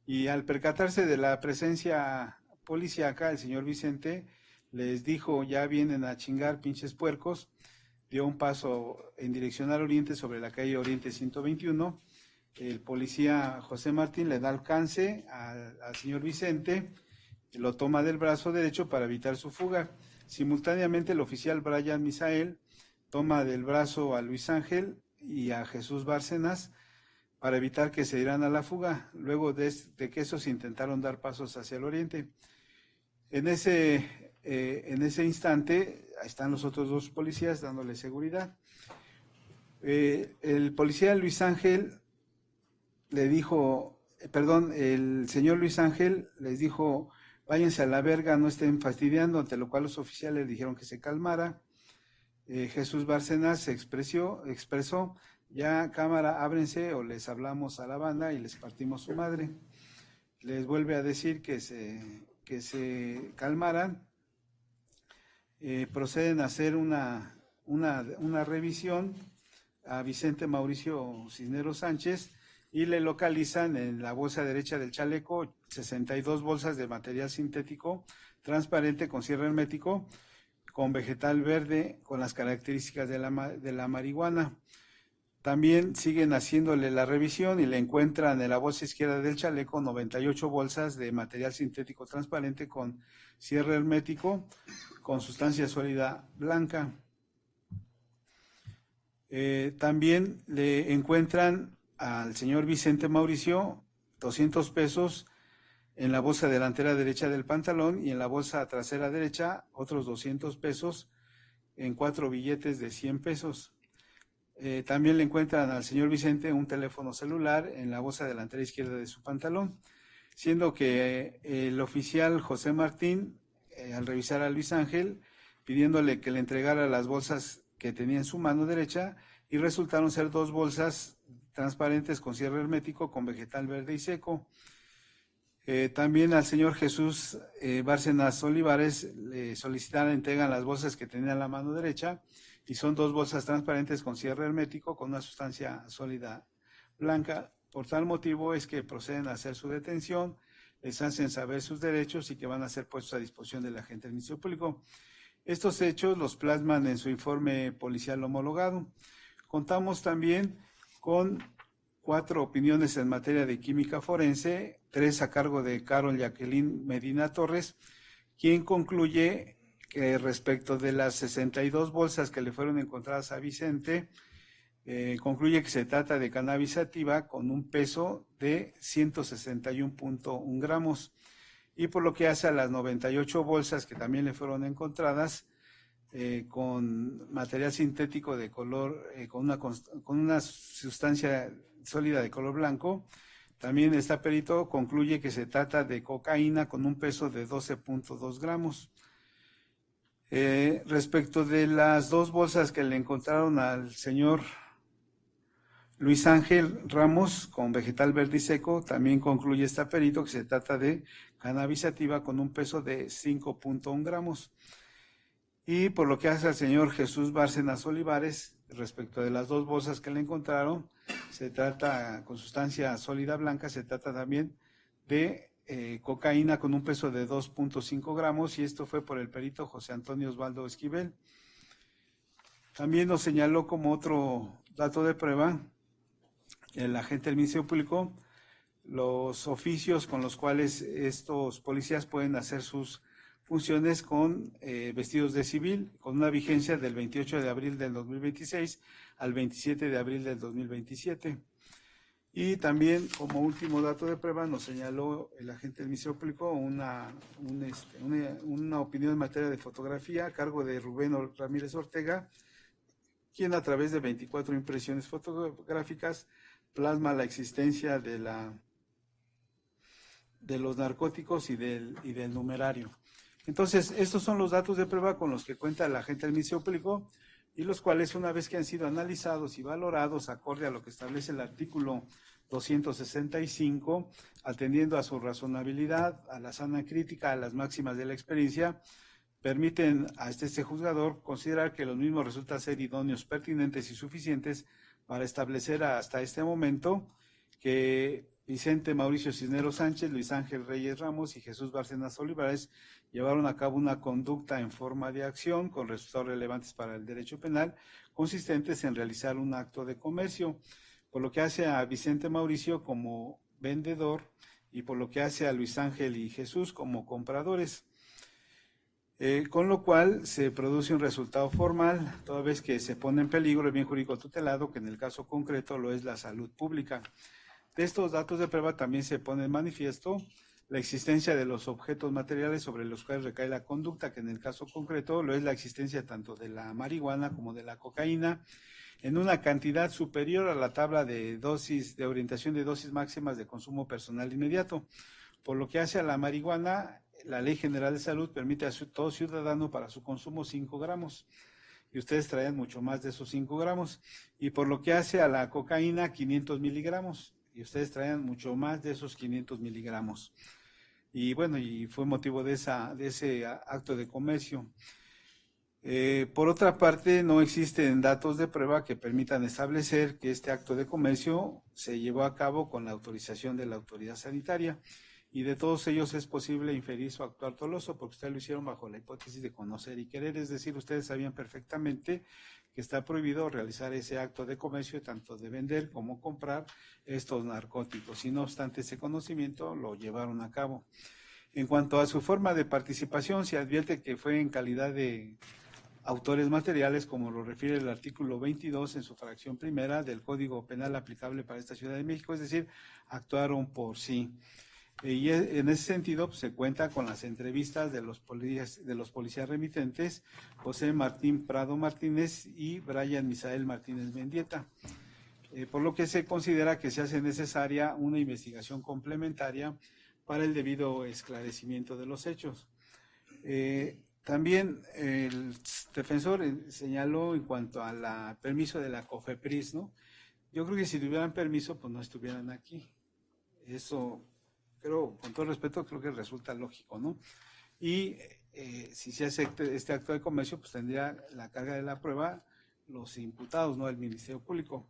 Y al percatarse de la presencia policíaca, el señor Vicente les dijo, ya vienen a chingar, pinches puercos. Dio un paso en dirección al oriente sobre la calle Oriente 121. El policía José Martín le da alcance al señor Vicente, lo toma del brazo derecho para evitar su fuga. Simultáneamente el oficial Brian Misael toma del brazo a Luis Ángel y a Jesús Bárcenas para evitar que se dieran a la fuga, luego de que esos intentaron dar pasos hacia el oriente. En ese instante están los otros dos policías dándole seguridad. El policía Luis Ángel le dijo, el señor Luis Ángel les dijo, váyanse a la verga, no estén fastidiando, ante lo cual los oficiales dijeron que se calmara. Jesús Bárcenas se expresó, ya cámara, ábrense o les hablamos a la banda y les partimos su madre. Les vuelve a decir que se calmaran. Proceden a hacer una revisión a Vicente Mauricio Cisneros Sánchez y le localizan en la bolsa derecha del chaleco 62 bolsas de material sintético transparente con cierre hermético, con vegetal verde, con las características de la marihuana. También siguen haciéndole la revisión y le encuentran en la bolsa izquierda del chaleco 98 bolsas de material sintético transparente con cierre hermético, con sustancia sólida blanca. También le encuentran al señor Vicente Mauricio 200 pesos en la bolsa delantera derecha del pantalón y en la bolsa trasera derecha otros 200 pesos en 4 billetes de 100 pesos. También le encuentran al señor Vicente un teléfono celular en la bolsa delantera izquierda de su pantalón, siendo que el oficial José Martín, al revisar a Luis Ángel, pidiéndole que le entregara las bolsas que tenía en su mano derecha, y resultaron ser 2 bolsas transparentes con cierre hermético con vegetal verde y seco. También al señor Jesús Bárcenas Olivares le solicitaron entregan las bolsas que tenía en la mano derecha, y son 2 bolsas transparentes con cierre hermético con una sustancia sólida blanca. Por tal motivo es que proceden a hacer su detención, les hacen saber sus derechos y que van a ser puestos a disposición del agente del Ministerio Público. Estos hechos los plasman en su informe policial homologado. Contamos también con 4 opiniones en materia de química forense, 3 a cargo de Carol Jacqueline Medina Torres, quien concluye que respecto de las 62 bolsas que le fueron encontradas a Vicente, concluye que se trata de cannabis sativa con un peso de 161.1 gramos. Y por lo que hace a las 98 bolsas que también le fueron encontradas, con material sintético de color, con una sustancia sólida de color blanco, también esta perito concluye que se trata de cocaína con un peso de 12.2 gramos. Respecto de las 2 bolsas que le encontraron al señor Luis Ángel Ramos con vegetal verde y seco, también concluye esta perito que se trata de cannabis sativa con un peso de 5.1 gramos. Y por lo que hace al señor Jesús Bárcenas Olivares, respecto de las 2 bolsas que le encontraron, se trata con sustancia sólida blanca, se trata también de cocaína con un peso de 2.5 gramos, y esto fue por el perito José Antonio Osvaldo Esquivel. También nos señaló como otro dato de prueba el agente del Ministerio Público los oficios con los cuales estos policías pueden hacer sus funciones con vestidos de civil, con una vigencia del 28 de abril del 2026 al 27 de abril del 2027. Y también, como último dato de prueba, nos señaló el agente del Ministerio Público una opinión en materia de fotografía a cargo de Rubén Ramírez Ortega, quien a través de 24 impresiones fotográficas plasma la existencia de los narcóticos y del numerario. Entonces, estos son los datos de prueba con los que cuenta el agente del Ministerio Público, y los cuales, una vez que han sido analizados y valorados acorde a lo que establece el artículo 265, atendiendo a su razonabilidad, a la sana crítica, a las máximas de la experiencia, permiten a este juzgador considerar que los mismos resultan ser idóneos, pertinentes y suficientes para establecer hasta este momento que Vicente Mauricio Cisneros Sánchez, Luis Ángel Reyes Ramos y Jesús Bárcenas Olivares llevaron a cabo una conducta en forma de acción con resultados relevantes para el derecho penal, consistentes en realizar un acto de comercio, por lo que hace a Vicente Mauricio como vendedor y por lo que hace a Luis Ángel y Jesús como compradores. Con lo cual se produce un resultado formal, toda vez que se pone en peligro el bien jurídico tutelado, que en el caso concreto lo es la salud pública. De estos datos de prueba también se pone en manifiesto la existencia de los objetos materiales sobre los cuales recae la conducta, que en el caso concreto lo es la existencia tanto de la marihuana como de la cocaína, en una cantidad superior a la tabla de dosis, de orientación de dosis máximas de consumo personal inmediato. Por lo que hace a la marihuana, la Ley General de Salud permite a todo ciudadano para su consumo 5 gramos. Y ustedes traían mucho más de esos 5 gramos. Y por lo que hace a la cocaína, 500 miligramos. Y ustedes traían mucho más de esos 500 miligramos. Y bueno, y fue motivo de ese acto de comercio. Por otra parte, no existen datos de prueba que permitan establecer que este acto de comercio se llevó a cabo con la autorización de la autoridad sanitaria. Y de todos ellos es posible inferir su actuar doloso, porque ustedes lo hicieron bajo la hipótesis de conocer y querer, es decir, ustedes sabían perfectamente que está prohibido realizar ese acto de comercio, tanto de vender como comprar estos narcóticos, y no obstante ese conocimiento lo llevaron a cabo. En cuanto a su forma de participación, se advierte que fue en calidad de autores materiales, como lo refiere el artículo 22 en su fracción primera del Código Penal aplicable para esta Ciudad de México, es decir, actuaron por sí. Y en ese sentido pues, se cuenta con las entrevistas de los policías remitentes, José Martín Prado Martínez y Brian Misael Martínez Mendieta, por lo que se considera que se hace necesaria una investigación complementaria para el debido esclarecimiento de los hechos. También el defensor señaló en cuanto al permiso de la COFEPRIS, ¿no? Yo creo que si tuvieran permiso, pues no estuvieran aquí. Eso, pero con todo respeto, creo que resulta lógico, ¿no? Y si se hace este acto de comercio, pues tendría la carga de la prueba los imputados, no el Ministerio Público.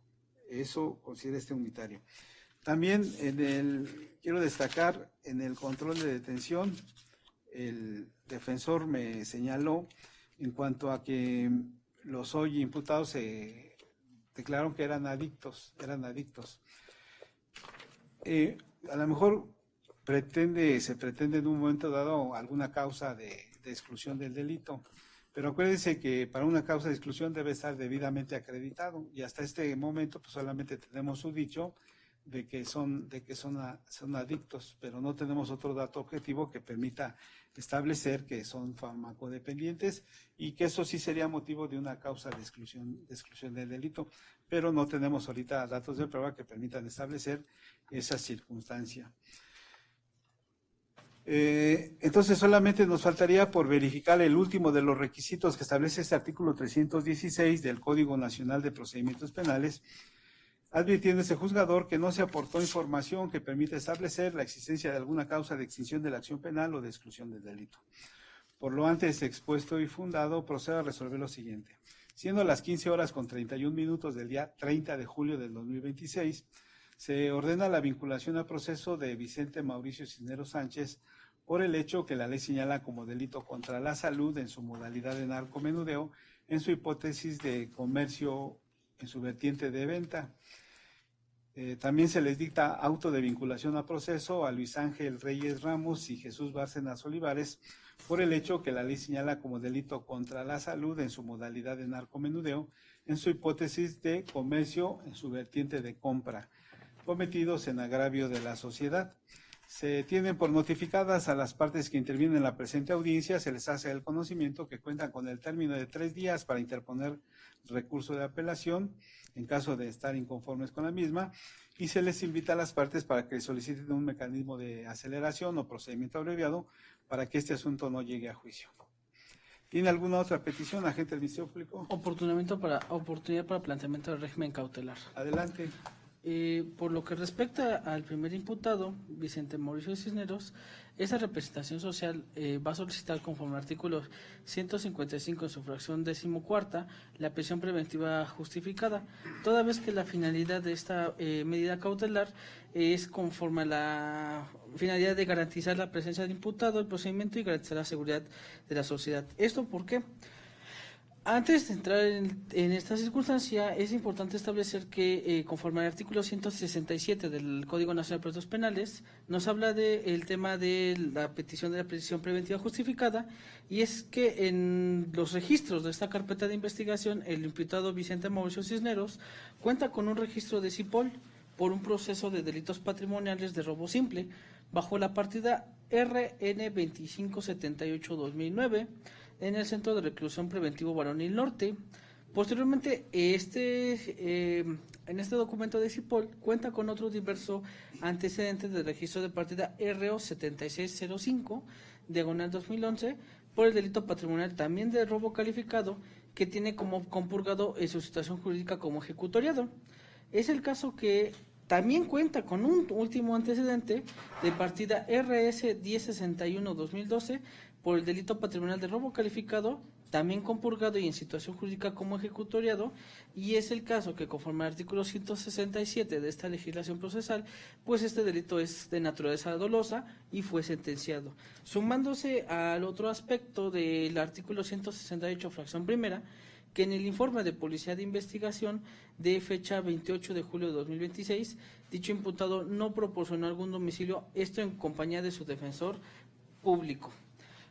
Eso considera este unitario. También quiero destacar en el control de detención, el defensor me señaló en cuanto a que los hoy imputados se declararon que eran adictos. A lo mejor se pretende en un momento dado alguna causa de exclusión del delito, pero acuérdense que para una causa de exclusión debe estar debidamente acreditado, y hasta este momento pues solamente tenemos su dicho de que son adictos, pero no tenemos otro dato objetivo que permita establecer que son farmacodependientes, y que eso sí sería motivo de una causa de exclusión del delito, pero no tenemos ahorita datos de prueba que permitan establecer esa circunstancia. Entonces solamente nos faltaría por verificar el último de los requisitos que establece este artículo 316 del Código Nacional de Procedimientos Penales, advirtiendo ese juzgador que no se aportó información que permita establecer la existencia de alguna causa de extinción de la acción penal o de exclusión del delito. Por lo antes expuesto y fundado, procedo a resolver lo siguiente. Siendo las 15:31 del día 30 de julio del 2026, se ordena la vinculación a proceso de Vicente Mauricio Cisneros Sánchez por el hecho que la ley señala como delito contra la salud en su modalidad de narcomenudeo, en su hipótesis de comercio en su vertiente de venta. También se les dicta auto de vinculación a proceso a Luis Ángel Reyes Ramos y Jesús Bárcenas Olivares por el hecho que la ley señala como delito contra la salud en su modalidad de narcomenudeo, en su hipótesis de comercio en su vertiente de compra, cometidos en agravio de la sociedad. Se tienen por notificadas a las partes que intervienen en la presente audiencia, se les hace el conocimiento que cuentan con el término de 3 días para interponer recurso de apelación en caso de estar inconformes con la misma, y se les invita a las partes para que soliciten un mecanismo de aceleración o procedimiento abreviado para que este asunto no llegue a juicio. ¿Tiene alguna otra petición, agente del Ministerio Público? Oportunidad para planteamiento del régimen cautelar. Adelante. Por lo que respecta al primer imputado, Vicente Mauricio Cisneros, esa representación social va a solicitar, conforme al artículo 155 en su fracción 14ª, la prisión preventiva justificada, toda vez que la finalidad de esta medida cautelar es conforme a la finalidad de garantizar la presencia del imputado, el procedimiento y garantizar la seguridad de la sociedad. ¿Esto por qué? Antes de entrar en esta circunstancia, es importante establecer que, conforme al artículo 167 del Código Nacional de Procedimientos Penales, nos habla del tema de la petición de la prisión preventiva justificada, y es que en los registros de esta carpeta de investigación, el imputado Vicente Mauricio Cisneros cuenta con un registro de CIPOL por un proceso de delitos patrimoniales de robo simple, bajo la partida RN 2578-2009, en el Centro de Reclusión Preventivo Varonil Norte. Posteriormente, en este documento de CIPOL cuenta con otro diverso antecedente de registro de partida RO 7605, diagonal 2011, por el delito patrimonial también de robo calificado, que tiene como compurgado en su situación jurídica como ejecutoriado. Es el caso que también cuenta con un último antecedente de partida RS 1061-2012, por el delito patrimonial de robo calificado, también compurgado y en situación jurídica como ejecutoriado, y es el caso que, conforme al artículo 167 de esta legislación procesal, pues este delito es de naturaleza dolosa y fue sentenciado. Sumándose al otro aspecto del artículo 168, fracción primera, que en el informe de Policía de Investigación de fecha 28 de julio de 2026, dicho imputado no proporcionó algún domicilio, esto en compañía de su defensor público.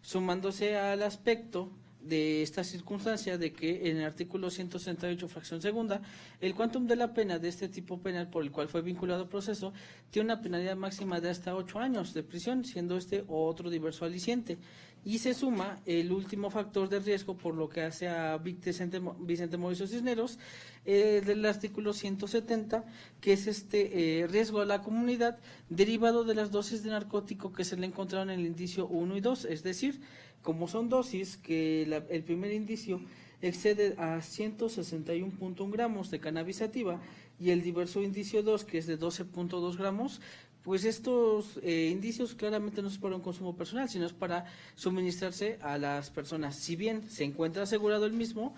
Sumándose al aspecto de esta circunstancia de que en el artículo 168, fracción segunda, el quantum de la pena de este tipo penal por el cual fue vinculado al proceso tiene una penalidad máxima de hasta 8 años de prisión, siendo este otro diverso aliciente. Y se suma el último factor de riesgo, por lo que hace a Vicente Mauricio Cisneros, del artículo 170, que es este riesgo a la comunidad derivado de las dosis de narcótico que se le encontraron en el indicio 1 y 2, es decir, como son dosis que el primer indicio excede a 161.1 gramos de cannabis sativa y el diverso indicio 2, que es de 12.2 gramos, pues estos indicios claramente no es para un consumo personal, sino es para suministrarse a las personas. Si bien se encuentra asegurado el mismo,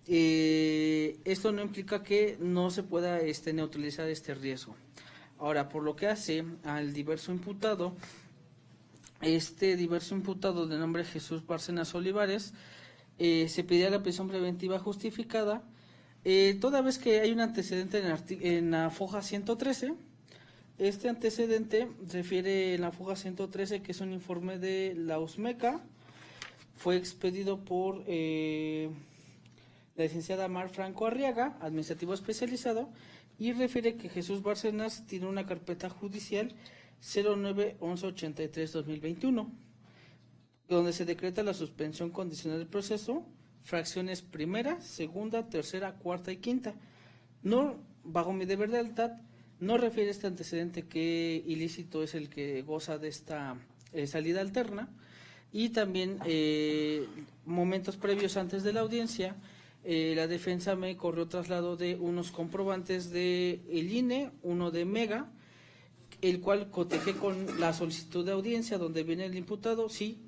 esto no implica que no se pueda neutralizar este riesgo. Ahora, por lo que hace al diverso imputado, este diverso imputado de nombre Jesús Bárcenas Olivares, se pedía la prisión preventiva justificada, toda vez que hay un antecedente en la foja 113. Este antecedente refiere en la foja 113 que es un informe de la USMECA, fue expedido por la licenciada Mar Franco Arriaga, administrativo especializado, y refiere que Jesús Bárcenas tiene una carpeta judicial 09-1183-2021, donde se decreta la suspensión condicional del proceso, fracciones primera, segunda, tercera, cuarta y quinta. No, bajo mi deber de lealtad, no refiere este antecedente qué ilícito es el que goza de esta salida alterna, y también momentos previos antes de la audiencia, la defensa me corrió traslado de unos comprobantes de el INE, uno de Mega, el cual cotejé con la solicitud de audiencia donde viene el imputado, sí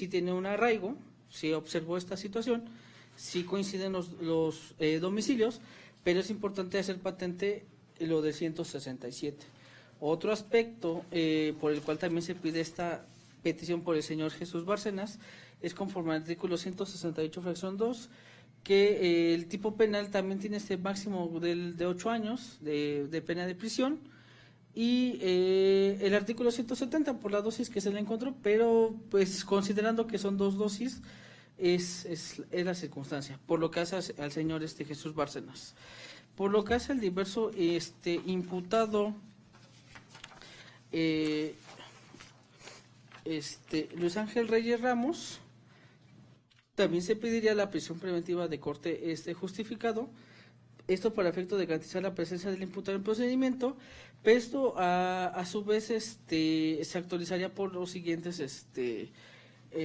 tiene un arraigo, sí observó esta situación, sí coinciden los domicilios, pero es importante hacer patente lo de 167. Otro aspecto por el cual también se pide esta petición por el señor Jesús Bárcenas es conforme al artículo 168, fracción 2, que el tipo penal también tiene este máximo de 8 años de pena de prisión, y el artículo 170 por la dosis que se le encontró, pero pues considerando que son 2 dosis, es la circunstancia, por lo que hace al señor Jesús Bárcenas. Por lo que hace el diverso imputado Luis Ángel Reyes Ramos, también se pediría la prisión preventiva de corte justificado, esto para efecto de garantizar la presencia del imputado en el procedimiento, pero esto a su vez se actualizaría por los siguientes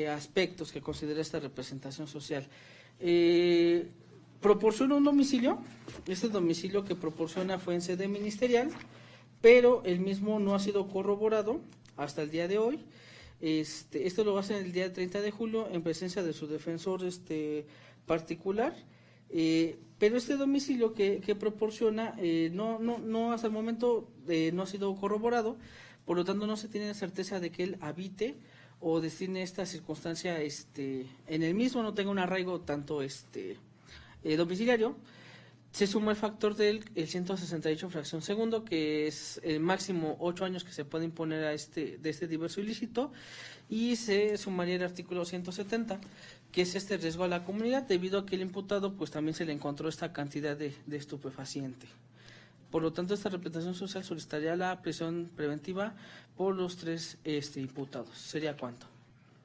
aspectos que considera esta representación social. proporciona un domicilio. Este domicilio que proporciona fue en sede ministerial, pero el mismo no ha sido corroborado hasta el día de hoy. Esto lo hace el día 30 de julio en presencia de su defensor particular, pero este domicilio que proporciona no hasta el momento no ha sido corroborado, por lo tanto no se tiene certeza de que él habite o destine esta circunstancia en el mismo, no tenga un arraigo tanto domiciliario. Se suma el factor del 168 fracción segundo, que es el máximo 8 años que se puede imponer a de este diverso ilícito, y se sumaría el artículo 170, que es riesgo a la comunidad, debido a que el imputado pues también se le encontró esta cantidad de estupefaciente. Por lo tanto, esta representación social solicitaría la prisión preventiva por los 3 imputados. ¿Sería cuánto?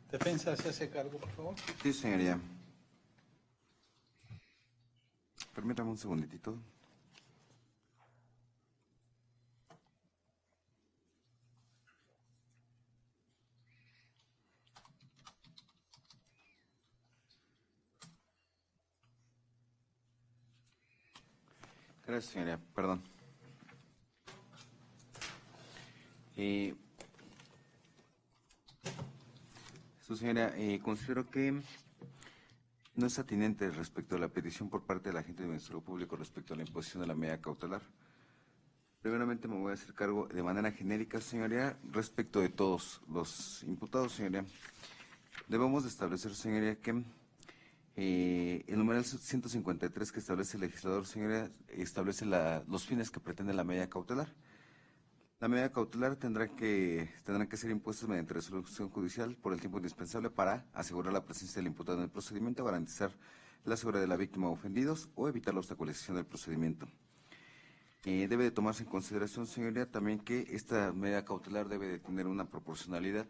Defensa, se hace cargo, por favor. Sí, señoría. Permítame un segunditito. Gracias, señoría. Perdón. Señoría, considero que no es atinente respecto a la petición por parte del agente del Ministerio Público respecto a la imposición de la medida cautelar. Primeramente me voy a hacer cargo de manera genérica, señoría, respecto de todos los imputados, señoría. Debemos de establecer, señoría, que el numeral 153 que establece el legislador, señoría, establece los fines que pretende la medida cautelar. La medida cautelar tendrán que ser impuestas mediante resolución judicial por el tiempo indispensable para asegurar la presencia del imputado en el procedimiento, garantizar la seguridad de la víctima o ofendidos o evitar la obstaculización del procedimiento. Debe de tomarse en consideración, señoría, también que esta medida cautelar debe de tener una proporcionalidad,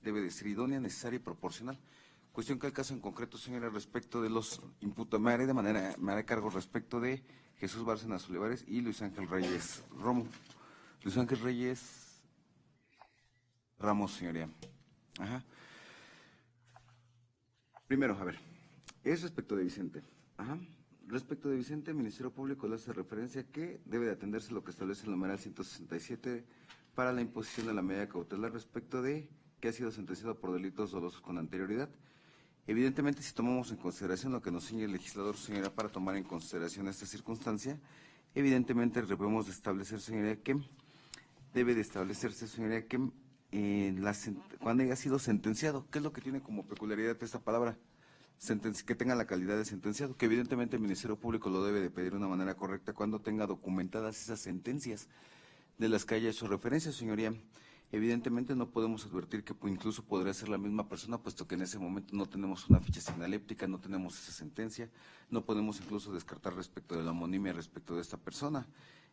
debe de ser idónea, necesaria y proporcional. Cuestión que el caso en concreto, señora, respecto de los imputados, me haré cargo respecto de Jesús Bárcenas Olivares y Luis Ángel Reyes Luis Ángel Reyes Ramos, señoría. Primero, a ver, es respecto de Vicente. Respecto de Vicente, el Ministerio Público le hace referencia que debe de atenderse lo que establece el numeral 167 para la imposición de la medida cautelar respecto de que ha sido sentenciado por delitos dolosos con anterioridad. Evidentemente, si tomamos en consideración lo que nos señala el legislador, señora, para tomar en consideración esta circunstancia, evidentemente debemos de establecer, señoría, que debe de establecerse, señoría, que cuando haya sido sentenciado, ¿qué es lo que tiene como peculiaridad esta palabra? Que tenga la calidad de sentenciado, que evidentemente el Ministerio Público lo debe de pedir de una manera correcta cuando tenga documentadas esas sentencias de las que haya hecho referencia, señoría. Evidentemente no podemos advertir que incluso podría ser la misma persona, puesto que en ese momento no tenemos una ficha signaléptica, no tenemos esa sentencia, no podemos incluso descartar respecto de la homonimia respecto de esta persona.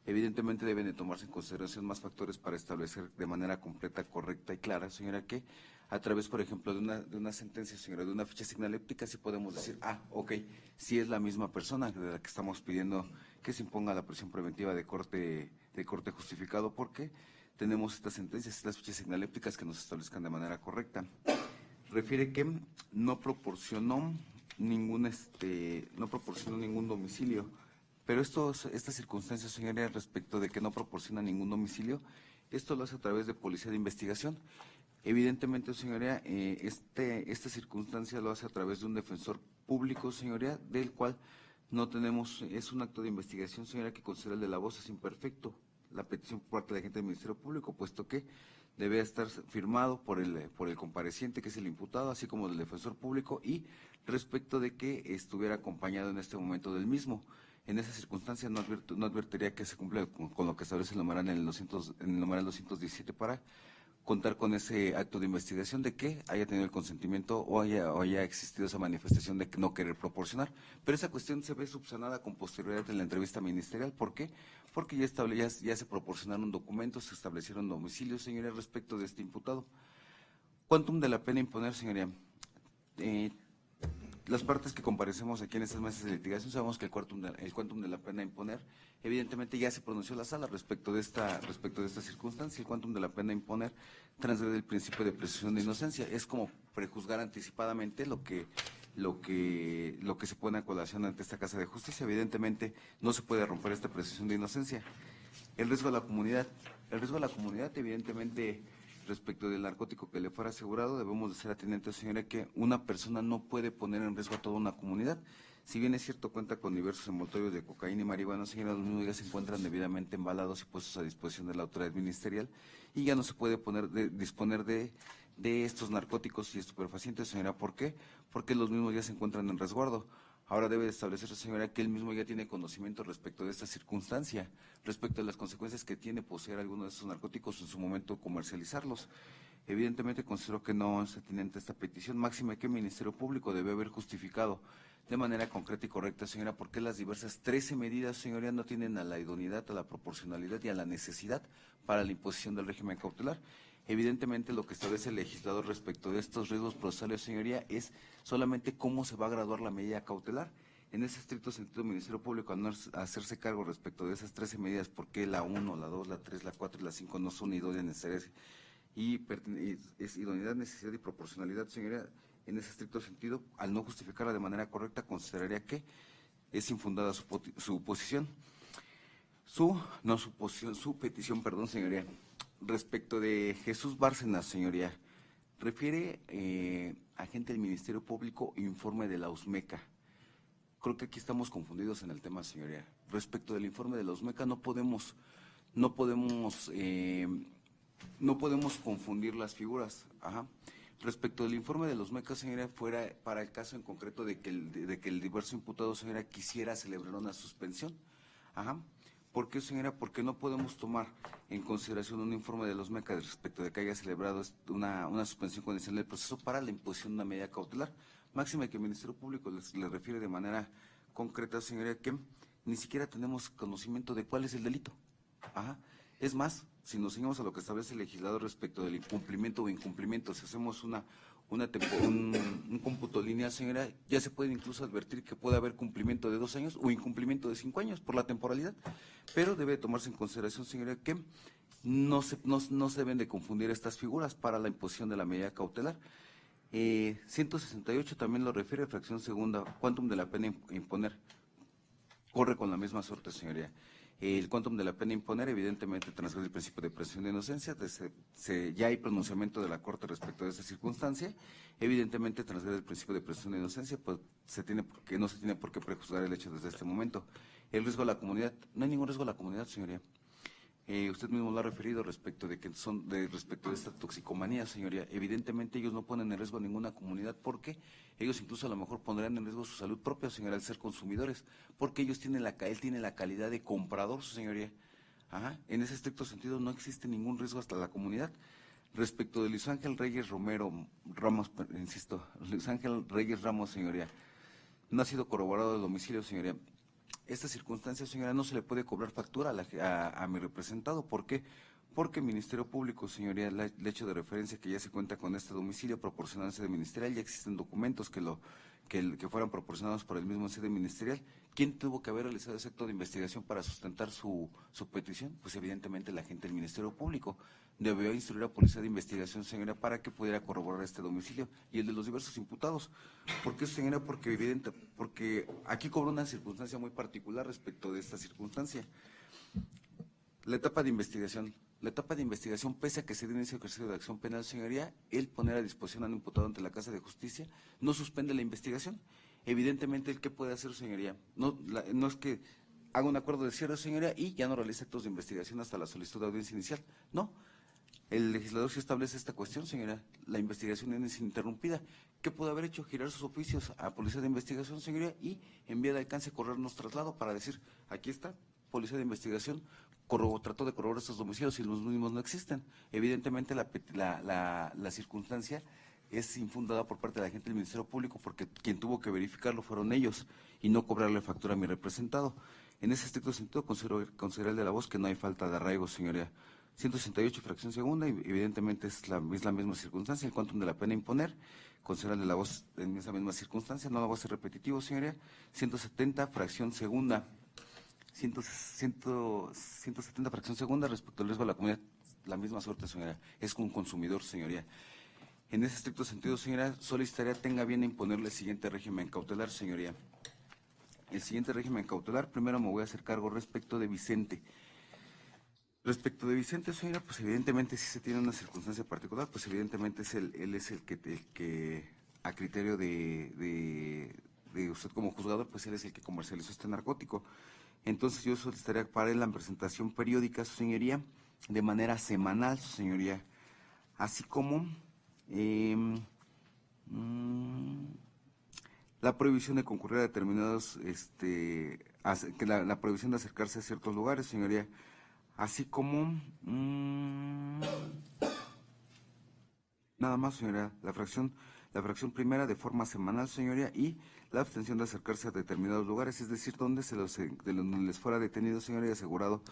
Evidentemente deben de tomarse en consideración más factores para establecer de manera completa, correcta y clara, señora, que a través, por ejemplo, de una sentencia, señora, de una ficha signaléptica, sí podemos decir, ok, sí es la misma persona de la que estamos pidiendo que se imponga la prisión preventiva de corte justificado, porque tenemos estas sentencias, estas fichas signalépticas que nos establezcan de manera correcta. Refiere que no proporcionó ningún domicilio, pero esta circunstancia, señoría, respecto de que no proporciona ningún domicilio, esto lo hace a través de Policía de Investigación. Evidentemente, señoría, esta circunstancia lo hace a través de un defensor público, señoría, del cual no tenemos, es un acto de investigación, señora, que considera el de la voz es imperfecto. La petición por parte de la gente del Ministerio Público, puesto que debe estar firmado por el compareciente, que es el imputado, así como del defensor público, y respecto de que estuviera acompañado en este momento del mismo. En esa circunstancia no advertiría que se cumple con lo que establece el numeral en el numeral 217 para contar con ese acto de investigación de que haya tenido el consentimiento o haya existido esa manifestación de no querer proporcionar. Pero esa cuestión se ve subsanada con posterioridad en la entrevista ministerial. ¿Por qué? Porque ya se proporcionaron documentos, se establecieron domicilios, señoría, respecto de este imputado. Quantum de la pena imponer, señoría. Las partes que comparecemos aquí en estas mesas de litigación sabemos que el quantum de la pena imponer, evidentemente ya se pronunció la sala respecto de esta circunstancia. El quantum de la pena imponer transgrede el principio de presunción de inocencia. Es como prejuzgar anticipadamente lo que lo que se pone a colación ante esta Casa de Justicia. Evidentemente, no se puede romper esta presunción de inocencia. El riesgo a la comunidad. El riesgo a la comunidad, evidentemente, respecto del narcótico que le fuera asegurado, debemos de ser atendientes, señora, que una persona no puede poner en riesgo a toda una comunidad. Si bien es cierto, cuenta con diversos envoltorios de cocaína y marihuana, señora, los mismos ya se encuentran debidamente embalados y puestos a disposición de la autoridad ministerial y ya no se puede disponer de estos narcóticos y estupefacientes, señora. ¿Por qué? Porque los mismos ya se encuentran en resguardo. Ahora debe establecerse, señora, que él mismo ya tiene conocimiento respecto de esta circunstancia, respecto a las consecuencias que tiene poseer alguno de estos narcóticos en su momento comercializarlos. Evidentemente considero que no es atinente esta petición, máxima que el Ministerio Público debe haber justificado de manera concreta y correcta, señora, por qué las diversas 13 medidas, señoría, no tienen a la idoneidad, a la proporcionalidad y a la necesidad para la imposición del régimen cautelar. Evidentemente, lo que establece el legislador respecto de estos riesgos procesales, señoría, es solamente cómo se va a graduar la medida cautelar. En ese estricto sentido, el Ministerio Público, al no hacerse cargo respecto de esas 13 medidas, por qué la 1, la 2, la 3, la 4 y la 5 no son idóneas, necesarias y es idoneidad, necesidad y proporcionalidad, señoría, en ese estricto sentido, al no justificarla de manera correcta, consideraría que es infundada su posición. Su petición, perdón, señoría. Respecto de Jesús Bárcenas, señoría, refiere agente del Ministerio Público informe de la USMECA. Creo que aquí estamos confundidos en el tema, señoría. Respecto del informe de la USMECA, no podemos confundir las figuras. Ajá. Respecto del informe de los MECA, señora, fuera para el caso en concreto de que el diverso imputado, señora, quisiera celebrar una suspensión. Ajá. ¿Por qué, señora? Porque no podemos tomar en consideración un informe de los MECA respecto de que haya celebrado una suspensión condicional del proceso para la imposición de una medida cautelar. Máxima que el Ministerio Público le refiere de manera concreta, señora, que ni siquiera tenemos conocimiento de cuál es el delito. Ajá. Es más, si nos seguimos a lo que establece el legislador respecto del incumplimiento o incumplimiento, si hacemos un cómputo lineal, señora, ya se puede incluso advertir que puede haber cumplimiento de 2 años o incumplimiento de 5 años por la temporalidad, pero debe tomarse en consideración, señora, que no se deben de confundir estas figuras para la imposición de la medida cautelar. 168 también lo refiere, fracción segunda, quantum de la pena imponer. Corre con la misma suerte, señoría. El quantum de la pena imponer, evidentemente, transgrede el principio de presunción de inocencia. Ya hay pronunciamiento de la Corte respecto de esta circunstancia. Evidentemente, transgrede el principio de presunción de inocencia, pues no se tiene por qué prejuzgar el hecho desde este momento. El riesgo a la comunidad, no hay ningún riesgo a la comunidad, señoría. Usted mismo lo ha referido respecto de respecto de esta toxicomanía, señoría. Evidentemente ellos no ponen en riesgo a ninguna comunidad porque ellos incluso a lo mejor pondrán en riesgo su salud propia, señora, al ser consumidores, porque ellos él tiene la calidad de comprador, señoría. Ajá. En ese estricto sentido no existe ningún riesgo hasta la comunidad. Respecto de Luis Ángel Reyes Ramos, Luis Ángel Reyes Ramos, señoría, no ha sido corroborado el domicilio, señoría. Esta circunstancia, señora, no se le puede cobrar factura a mi representado. ¿Por qué? Porque el Ministerio Público, señoría, el hecho de referencia que ya se cuenta con este domicilio proporcionado en sede ministerial, ya existen documentos que fueran proporcionados por el mismo sede ministerial. ¿Quién tuvo que haber realizado ese acto de investigación para sustentar su petición? Pues evidentemente la gente del Ministerio Público debió instruir a Policía de Investigación, señora, para que pudiera corroborar este domicilio y el de los diversos imputados. ¿Por qué, señora? Porque aquí cobra una circunstancia muy particular respecto de esta circunstancia. La etapa de investigación, pese a que se dé inicio ejercicio de acción penal, señoría, el poner a disposición a un imputado ante la Casa de Justicia no suspende la investigación. Evidentemente, ¿el qué puede hacer, señoría? No es que haga un acuerdo de cierre, señoría, y ya no realice actos de investigación hasta la solicitud de audiencia inicial. No. El legislador sí establece esta cuestión, señora. La investigación es ininterrumpida. ¿Qué puede haber hecho? Girar sus oficios a Policía de Investigación, señoría, y en vía de alcance corrernos traslado para decir, aquí está, Policía de Investigación, trató de corroborar estos domicilios y los mismos no existen. Evidentemente la circunstancia es infundada por parte de la gente del Ministerio Público porque quien tuvo que verificarlo fueron ellos y no cobrarle factura a mi representado. En ese estricto sentido considero el de la voz que no hay falta de arraigo, señoría. 168, fracción segunda, y evidentemente es la misma circunstancia, el quantum de la pena imponer, considero el de la voz en esa misma circunstancia, no la voy a ser repetitivo, señoría. 170, fracción segunda, 170, fracción segunda, respecto al riesgo a la comunidad, la misma suerte, señoría, es un consumidor, señoría. En ese estricto sentido, señoría, solicitaría tenga bien imponerle el siguiente régimen cautelar, señoría. El siguiente régimen cautelar, primero me voy a hacer cargo respecto de Vicente. Respecto de Vicente, señora, pues evidentemente si se tiene una circunstancia particular, pues evidentemente él es el que a criterio de usted como juzgador, pues él es el que comercializó este narcótico. Entonces yo solicitaría para él la presentación periódica, su señoría, de manera semanal, su señoría, así como la prohibición de concurrir a determinados, la prohibición de acercarse a ciertos lugares, señoría, así como nada más, señoría, la fracción primera de forma semanal, señoría, y la abstención de acercarse a determinados lugares, es decir, donde donde les fuera detenido, señoría, y asegurado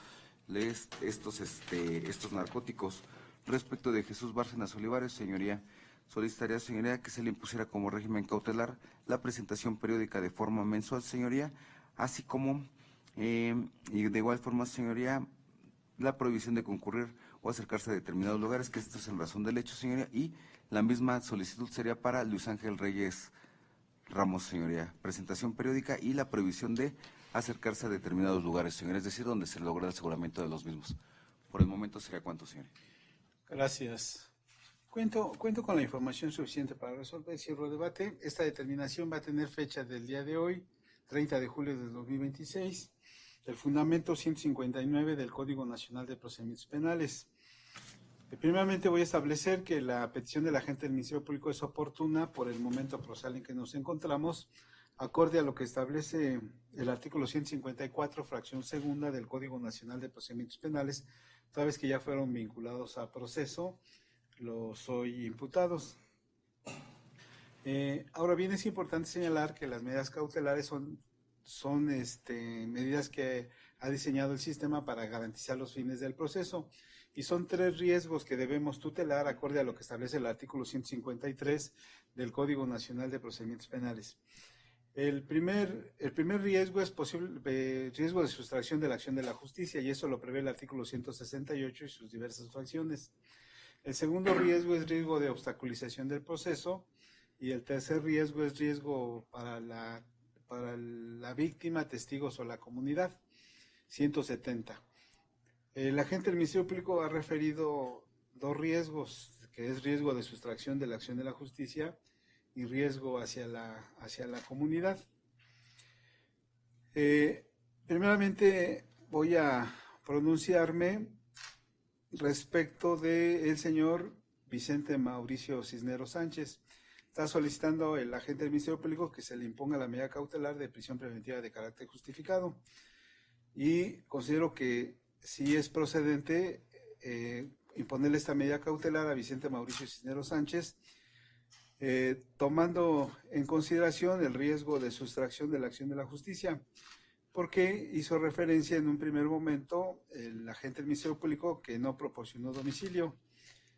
estos narcóticos. Respecto de Jesús Bárcenas Olivares, señoría, solicitaría, señoría, que se le impusiera como régimen cautelar la presentación periódica de forma mensual, señoría, así como, y de igual forma, señoría, la prohibición de concurrir o acercarse a determinados lugares, que esto es en razón del hecho, señoría, y la misma solicitud sería para Luis Ángel Reyes Ramos, señoría, presentación periódica y la prohibición de acercarse a determinados lugares, señoría, es decir, donde se logra el aseguramiento de los mismos. Por el momento sería cuánto, señoría. Gracias. Cuento con la información suficiente para resolver. Cierro el debate. Esta determinación va a tener fecha del día de hoy, 30 de julio de 2026, del fundamento 159 del Código Nacional de Procedimientos Penales. Primeramente voy a establecer que la petición del agente del Ministerio Público es oportuna por el momento procesal en que nos encontramos, acorde a lo que establece el artículo 154, fracción segunda del Código Nacional de Procedimientos Penales, toda vez que ya fueron vinculados a proceso los hoy imputados. Ahora bien, es importante señalar que las medidas cautelares son medidas que ha diseñado el sistema para garantizar los fines del proceso, y son 3 riesgos que debemos tutelar acorde a lo que establece el artículo 153 del Código Nacional de Procedimientos Penales. El primer riesgo es riesgo de sustracción de la acción de la justicia, y eso lo prevé el artículo 168 y sus diversas fracciones. El segundo riesgo es riesgo de obstaculización del proceso, y el tercer riesgo es riesgo para la víctima, testigos o la comunidad, 170. El agente del Ministerio Público ha referido 2 riesgos, que es riesgo de sustracción de la acción de la justicia y riesgo hacia la comunidad. Primeramente voy a pronunciarme respecto del señor Vicente Mauricio Cisneros Sánchez. Está solicitando el agente del Ministerio Público que se le imponga la medida cautelar de prisión preventiva de carácter justificado, y considero que sí es procedente imponerle esta medida cautelar a Vicente Mauricio Cisneros Sánchez, tomando en consideración el riesgo de sustracción de la acción de la justicia, porque hizo referencia en un primer momento el agente del Ministerio Público que no proporcionó domicilio.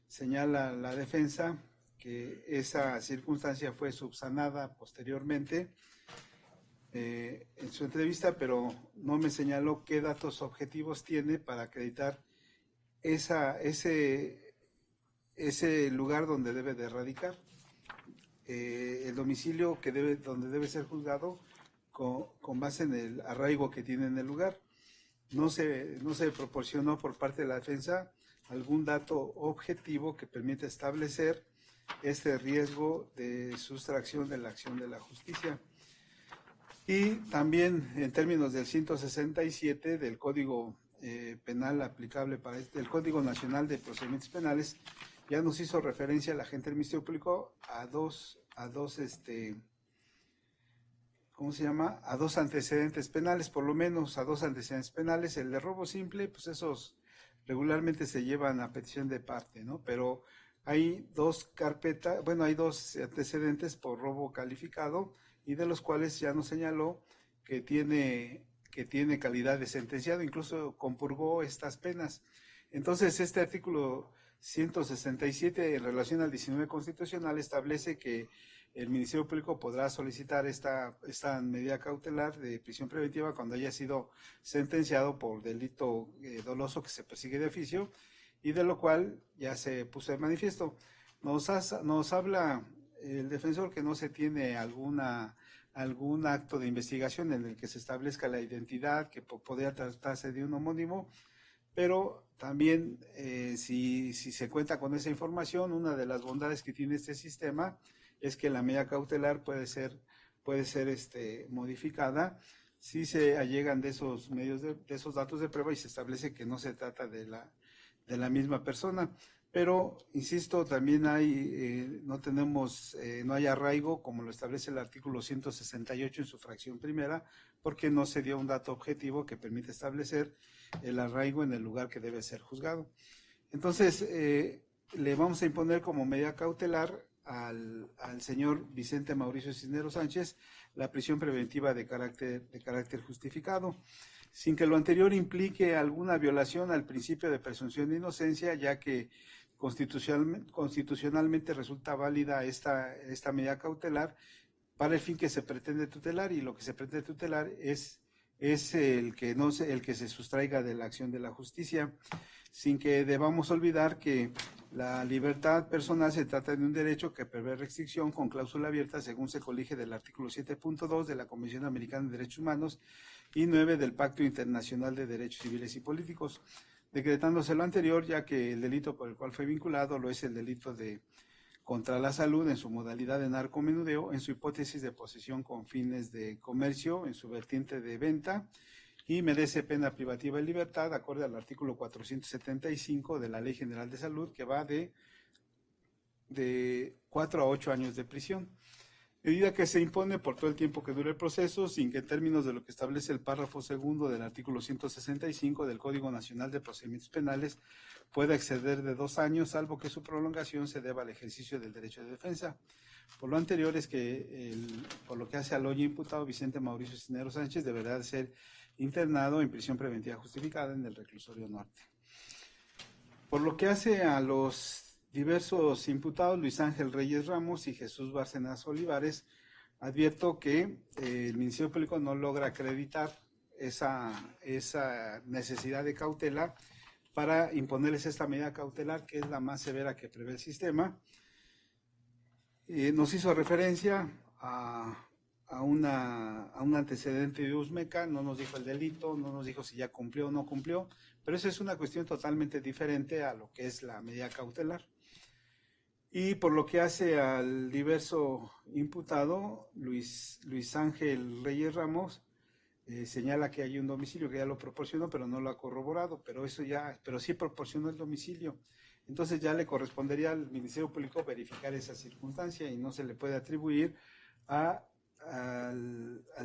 Señala la defensa que esa circunstancia fue subsanada posteriormente en su entrevista, pero no me señaló qué datos objetivos tiene para acreditar ese lugar donde debe de radicar, el domicilio donde debe ser juzgado con base en el arraigo que tiene en el lugar. No se proporcionó por parte de la defensa algún dato objetivo que permita establecer este riesgo de sustracción de la acción de la justicia. Y también en términos del 167 del Código Penal aplicable para el Código Nacional de Procedimientos Penales, ya nos hizo referencia la agente del Ministerio Público a dos antecedentes penales, por lo menos a 2 antecedentes penales. El de robo simple, pues esos regularmente se llevan a petición de parte, ¿no? Pero hay 2 antecedentes por robo calificado, y de los cuales ya nos señaló que tiene calidad de sentenciado, incluso compurgó estas penas. Entonces, este artículo 167 en relación al 19 constitucional establece que el Ministerio Público podrá solicitar esta medida cautelar de prisión preventiva cuando haya sido sentenciado por delito doloso que se persigue de oficio, y de lo cual ya se puso de manifiesto. Nos habla el defensor que no se tiene algún acto de investigación en el que se establezca la identidad, que podría tratarse de un homónimo, pero también si se cuenta con esa información, una de las bondades que tiene este sistema es que la medida cautelar puede ser modificada si se allegan de esos medios de esos datos de prueba y se establece que no se trata de la misma persona. Pero, insisto, también no hay arraigo, como lo establece el artículo 168 en su fracción primera, porque no se dio un dato objetivo que permite establecer el arraigo en el lugar que debe ser juzgado. Entonces, le vamos a imponer como medida cautelar al señor Vicente Mauricio Cisneros Sánchez la prisión preventiva de carácter justificado, sin que lo anterior implique alguna violación al principio de presunción de inocencia, ya que constitucionalmente resulta válida esta medida cautelar para el fin que se pretende tutelar, y lo que se pretende tutelar es el que se sustraiga de la acción de la justicia, sin que debamos olvidar que la libertad personal se trata de un derecho que prevé restricción con cláusula abierta según se colige del artículo 7.2 de la Convención Americana de Derechos Humanos y 9 del Pacto Internacional de Derechos Civiles y Políticos, decretándose lo anterior, ya que el delito por el cual fue vinculado lo es el delito de contra la salud en su modalidad de narcomenudeo, en su hipótesis de posesión con fines de comercio, en su vertiente de venta, y merece pena privativa de libertad, acorde al artículo 475 de la Ley General de Salud, que va de 4 a 8 años de prisión. Medida que se impone por todo el tiempo que dure el proceso, sin que en términos de lo que establece el párrafo segundo del artículo 165 del Código Nacional de Procedimientos Penales pueda exceder de 2 años, salvo que su prolongación se deba al ejercicio del derecho de defensa. Por lo anterior es que, por lo que hace al hoy imputado Vicente Mauricio Cisneros Sánchez, deberá de ser internado en prisión preventiva justificada en el reclusorio norte. Por lo que hace a los diversos imputados, Luis Ángel Reyes Ramos y Jesús Bárcenas Olivares, advierto que el Ministerio Público no logra acreditar esa necesidad de cautela para imponerles esta medida cautelar, que es la más severa que prevé el sistema. Nos hizo referencia a un antecedente de Usmeca, no nos dijo el delito, no nos dijo si ya cumplió o no cumplió, pero esa es una cuestión totalmente diferente a lo que es la medida cautelar. Y por lo que hace al diverso imputado, Luis Ángel Reyes Ramos, señala que hay un domicilio que ya lo proporcionó, pero no lo ha corroborado, pero sí proporcionó el domicilio. Entonces ya le correspondería al Ministerio Público verificar esa circunstancia y no se le puede atribuir al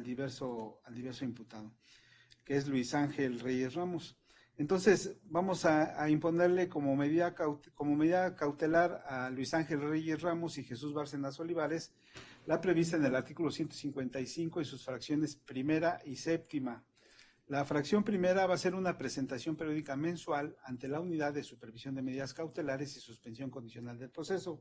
diverso imputado, que es Luis Ángel Reyes Ramos. Entonces vamos a imponerle como medida cautelar a Luis Ángel Reyes Ramos y Jesús Bárcenas Olivares la prevista en el artículo 155 y sus fracciones primera y séptima. La fracción primera va a ser una presentación periódica mensual ante la Unidad de Supervisión de Medidas Cautelares y Suspensión Condicional del Proceso.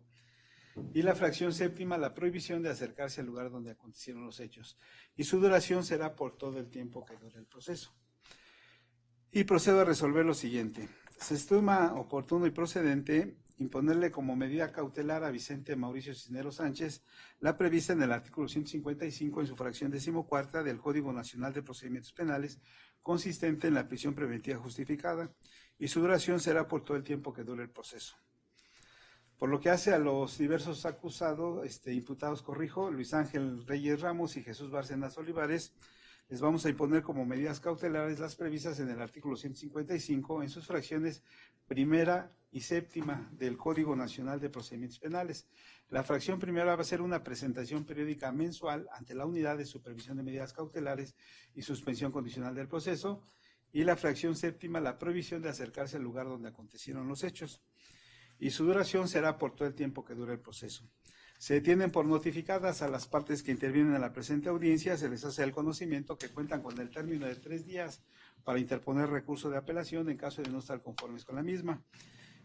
Y la fracción séptima, la prohibición de acercarse al lugar donde acontecieron los hechos. Y su duración será por todo el tiempo que dure el proceso. Y procedo a resolver lo siguiente. Se estima oportuno y procedente imponerle como medida cautelar a Vicente Mauricio Cisneros Sánchez la prevista en el artículo 155 en su fracción 14ª del Código Nacional de Procedimientos Penales, consistente en la prisión preventiva justificada, y su duración será por todo el tiempo que dure el proceso. Por lo que hace a los diversos imputados, Luis Ángel Reyes Ramos y Jesús Bárcenas Olivares, les vamos a imponer como medidas cautelares las previstas en el artículo 155 en sus fracciones primera y séptima del Código Nacional de Procedimientos Penales. La fracción primera va a ser una presentación periódica mensual ante la Unidad de Supervisión de Medidas Cautelares y Suspensión Condicional del Proceso, y la fracción séptima, la prohibición de acercarse al lugar donde acontecieron los hechos. Y su duración será por todo el tiempo que dure el proceso. Se tienen por notificadas a las partes que intervienen en la presente audiencia, se les hace el conocimiento que cuentan con el término de 3 días para interponer recurso de apelación en caso de no estar conformes con la misma.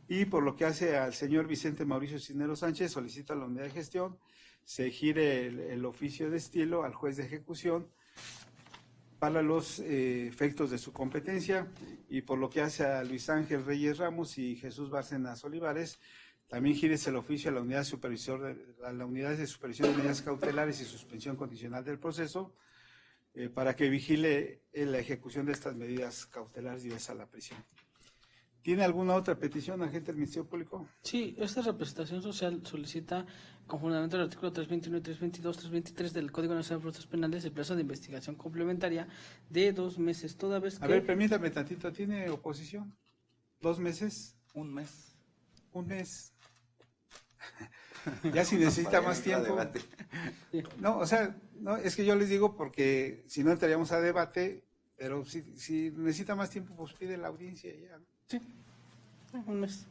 Y por lo que hace al señor Vicente Mauricio Cisneros Sánchez, solicita a la unidad de gestión, se gire el oficio de estilo al juez de ejecución para los efectos de su competencia. Y por lo que hace a Luis Ángel Reyes Ramos y Jesús Bárcenas Olivares, También gírese el oficio a la unidad a la unidad de supervisión de medidas cautelares y suspensión condicional del proceso para que vigile la ejecución de estas medidas cautelares diversas a la prisión. ¿Tiene alguna otra petición, agente del Ministerio Público? Sí, esta representación social solicita, con fundamento del artículo 321, 322, 323 del Código Nacional de Procesos Penales, el plazo de investigación complementaria de 2 meses, toda vez que... A ver, permítame tantito, ¿tiene oposición? ¿2 meses? Un mes. ¿Un mes? Ya si necesita Para más entrar a tiempo. debate. No, o sea, no, es que yo les digo porque si no entraríamos a debate, pero si necesita más tiempo, pues pide la audiencia y ya. Sí, 1 mes.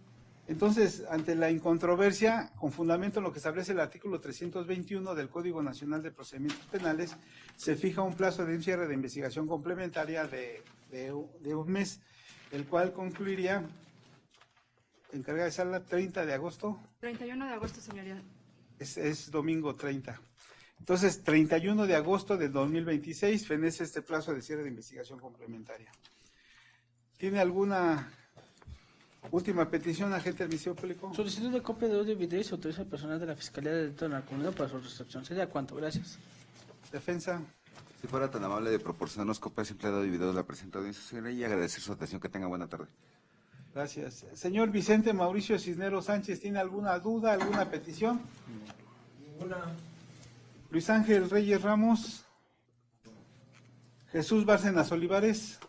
Entonces, ante la incontroversia, con fundamento en lo que establece el artículo 321 del Código Nacional de Procedimientos Penales, se fija un plazo de cierre de investigación complementaria de 1 mes, el cual concluiría, encargada de sala, 30 de agosto. 31 de agosto, señoría. Es domingo 30. Entonces, 31 de agosto del 2026 fenece este plazo de cierre de investigación complementaria. ¿Tiene alguna última petición, agente del Ministerio Público? Solicitud de copia de audio y video y se autoriza al personal de la Fiscalía de Delito de Narcomenudeo para su recepción. ¿Sería cuánto? Gracias. Defensa. Si fuera tan amable de proporcionarnos copias simple de video de la presente audiencia, señoría, y agradecer su atención. Que tenga buena tarde. Gracias. Señor Vicente Mauricio Cisneros Sánchez, ¿tiene alguna duda, alguna petición? Ninguna. Luis Ángel Reyes Ramos. Jesús Bárcenas Olivares.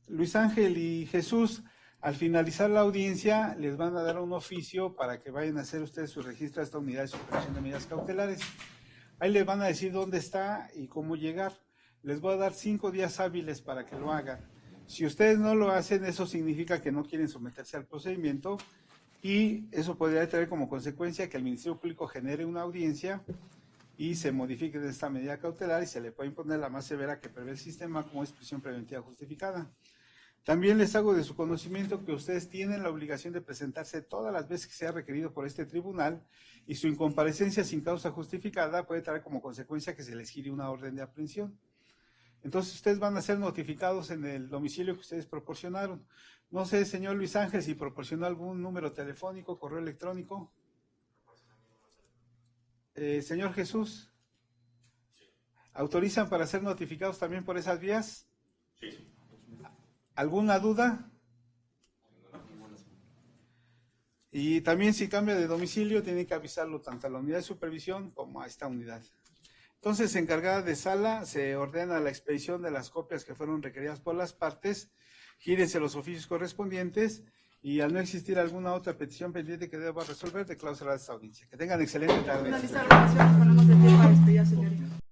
Luis Ángel y Jesús, al finalizar la audiencia, les van a dar un oficio para que vayan a hacer ustedes su registro a esta unidad de supervisión de medidas cautelares. Ahí les van a decir dónde está y cómo llegar. Les voy a dar 5 días hábiles para que lo hagan. Si ustedes no lo hacen, eso significa que no quieren someterse al procedimiento y eso podría tener como consecuencia que el Ministerio Público genere una audiencia y se modifique de esta medida cautelar y se le puede imponer la más severa que prevé el sistema, como es prisión preventiva justificada. También les hago de su conocimiento que ustedes tienen la obligación de presentarse todas las veces que sea requerido por este tribunal y su incomparecencia sin causa justificada puede traer como consecuencia que se les gire una orden de aprehensión. Entonces ustedes van a ser notificados en el domicilio que ustedes proporcionaron. No sé, señor Luis Ángel, si proporcionó algún número telefónico, correo electrónico. Señor Jesús, ¿autorizan para ser notificados también por esas vías? Sí. ¿Alguna duda? Y también si cambia de domicilio, tiene que avisarlo tanto a la unidad de supervisión como a esta unidad. Entonces, encargada de sala, se ordena la expedición de las copias que fueron requeridas por las partes, gírense los oficios correspondientes y al no existir alguna otra petición pendiente que deba resolver, declaro cerrada esta audiencia. Que tengan excelente tarde. Finalizar la oración, nos ponemos de pie para despedir, señoría.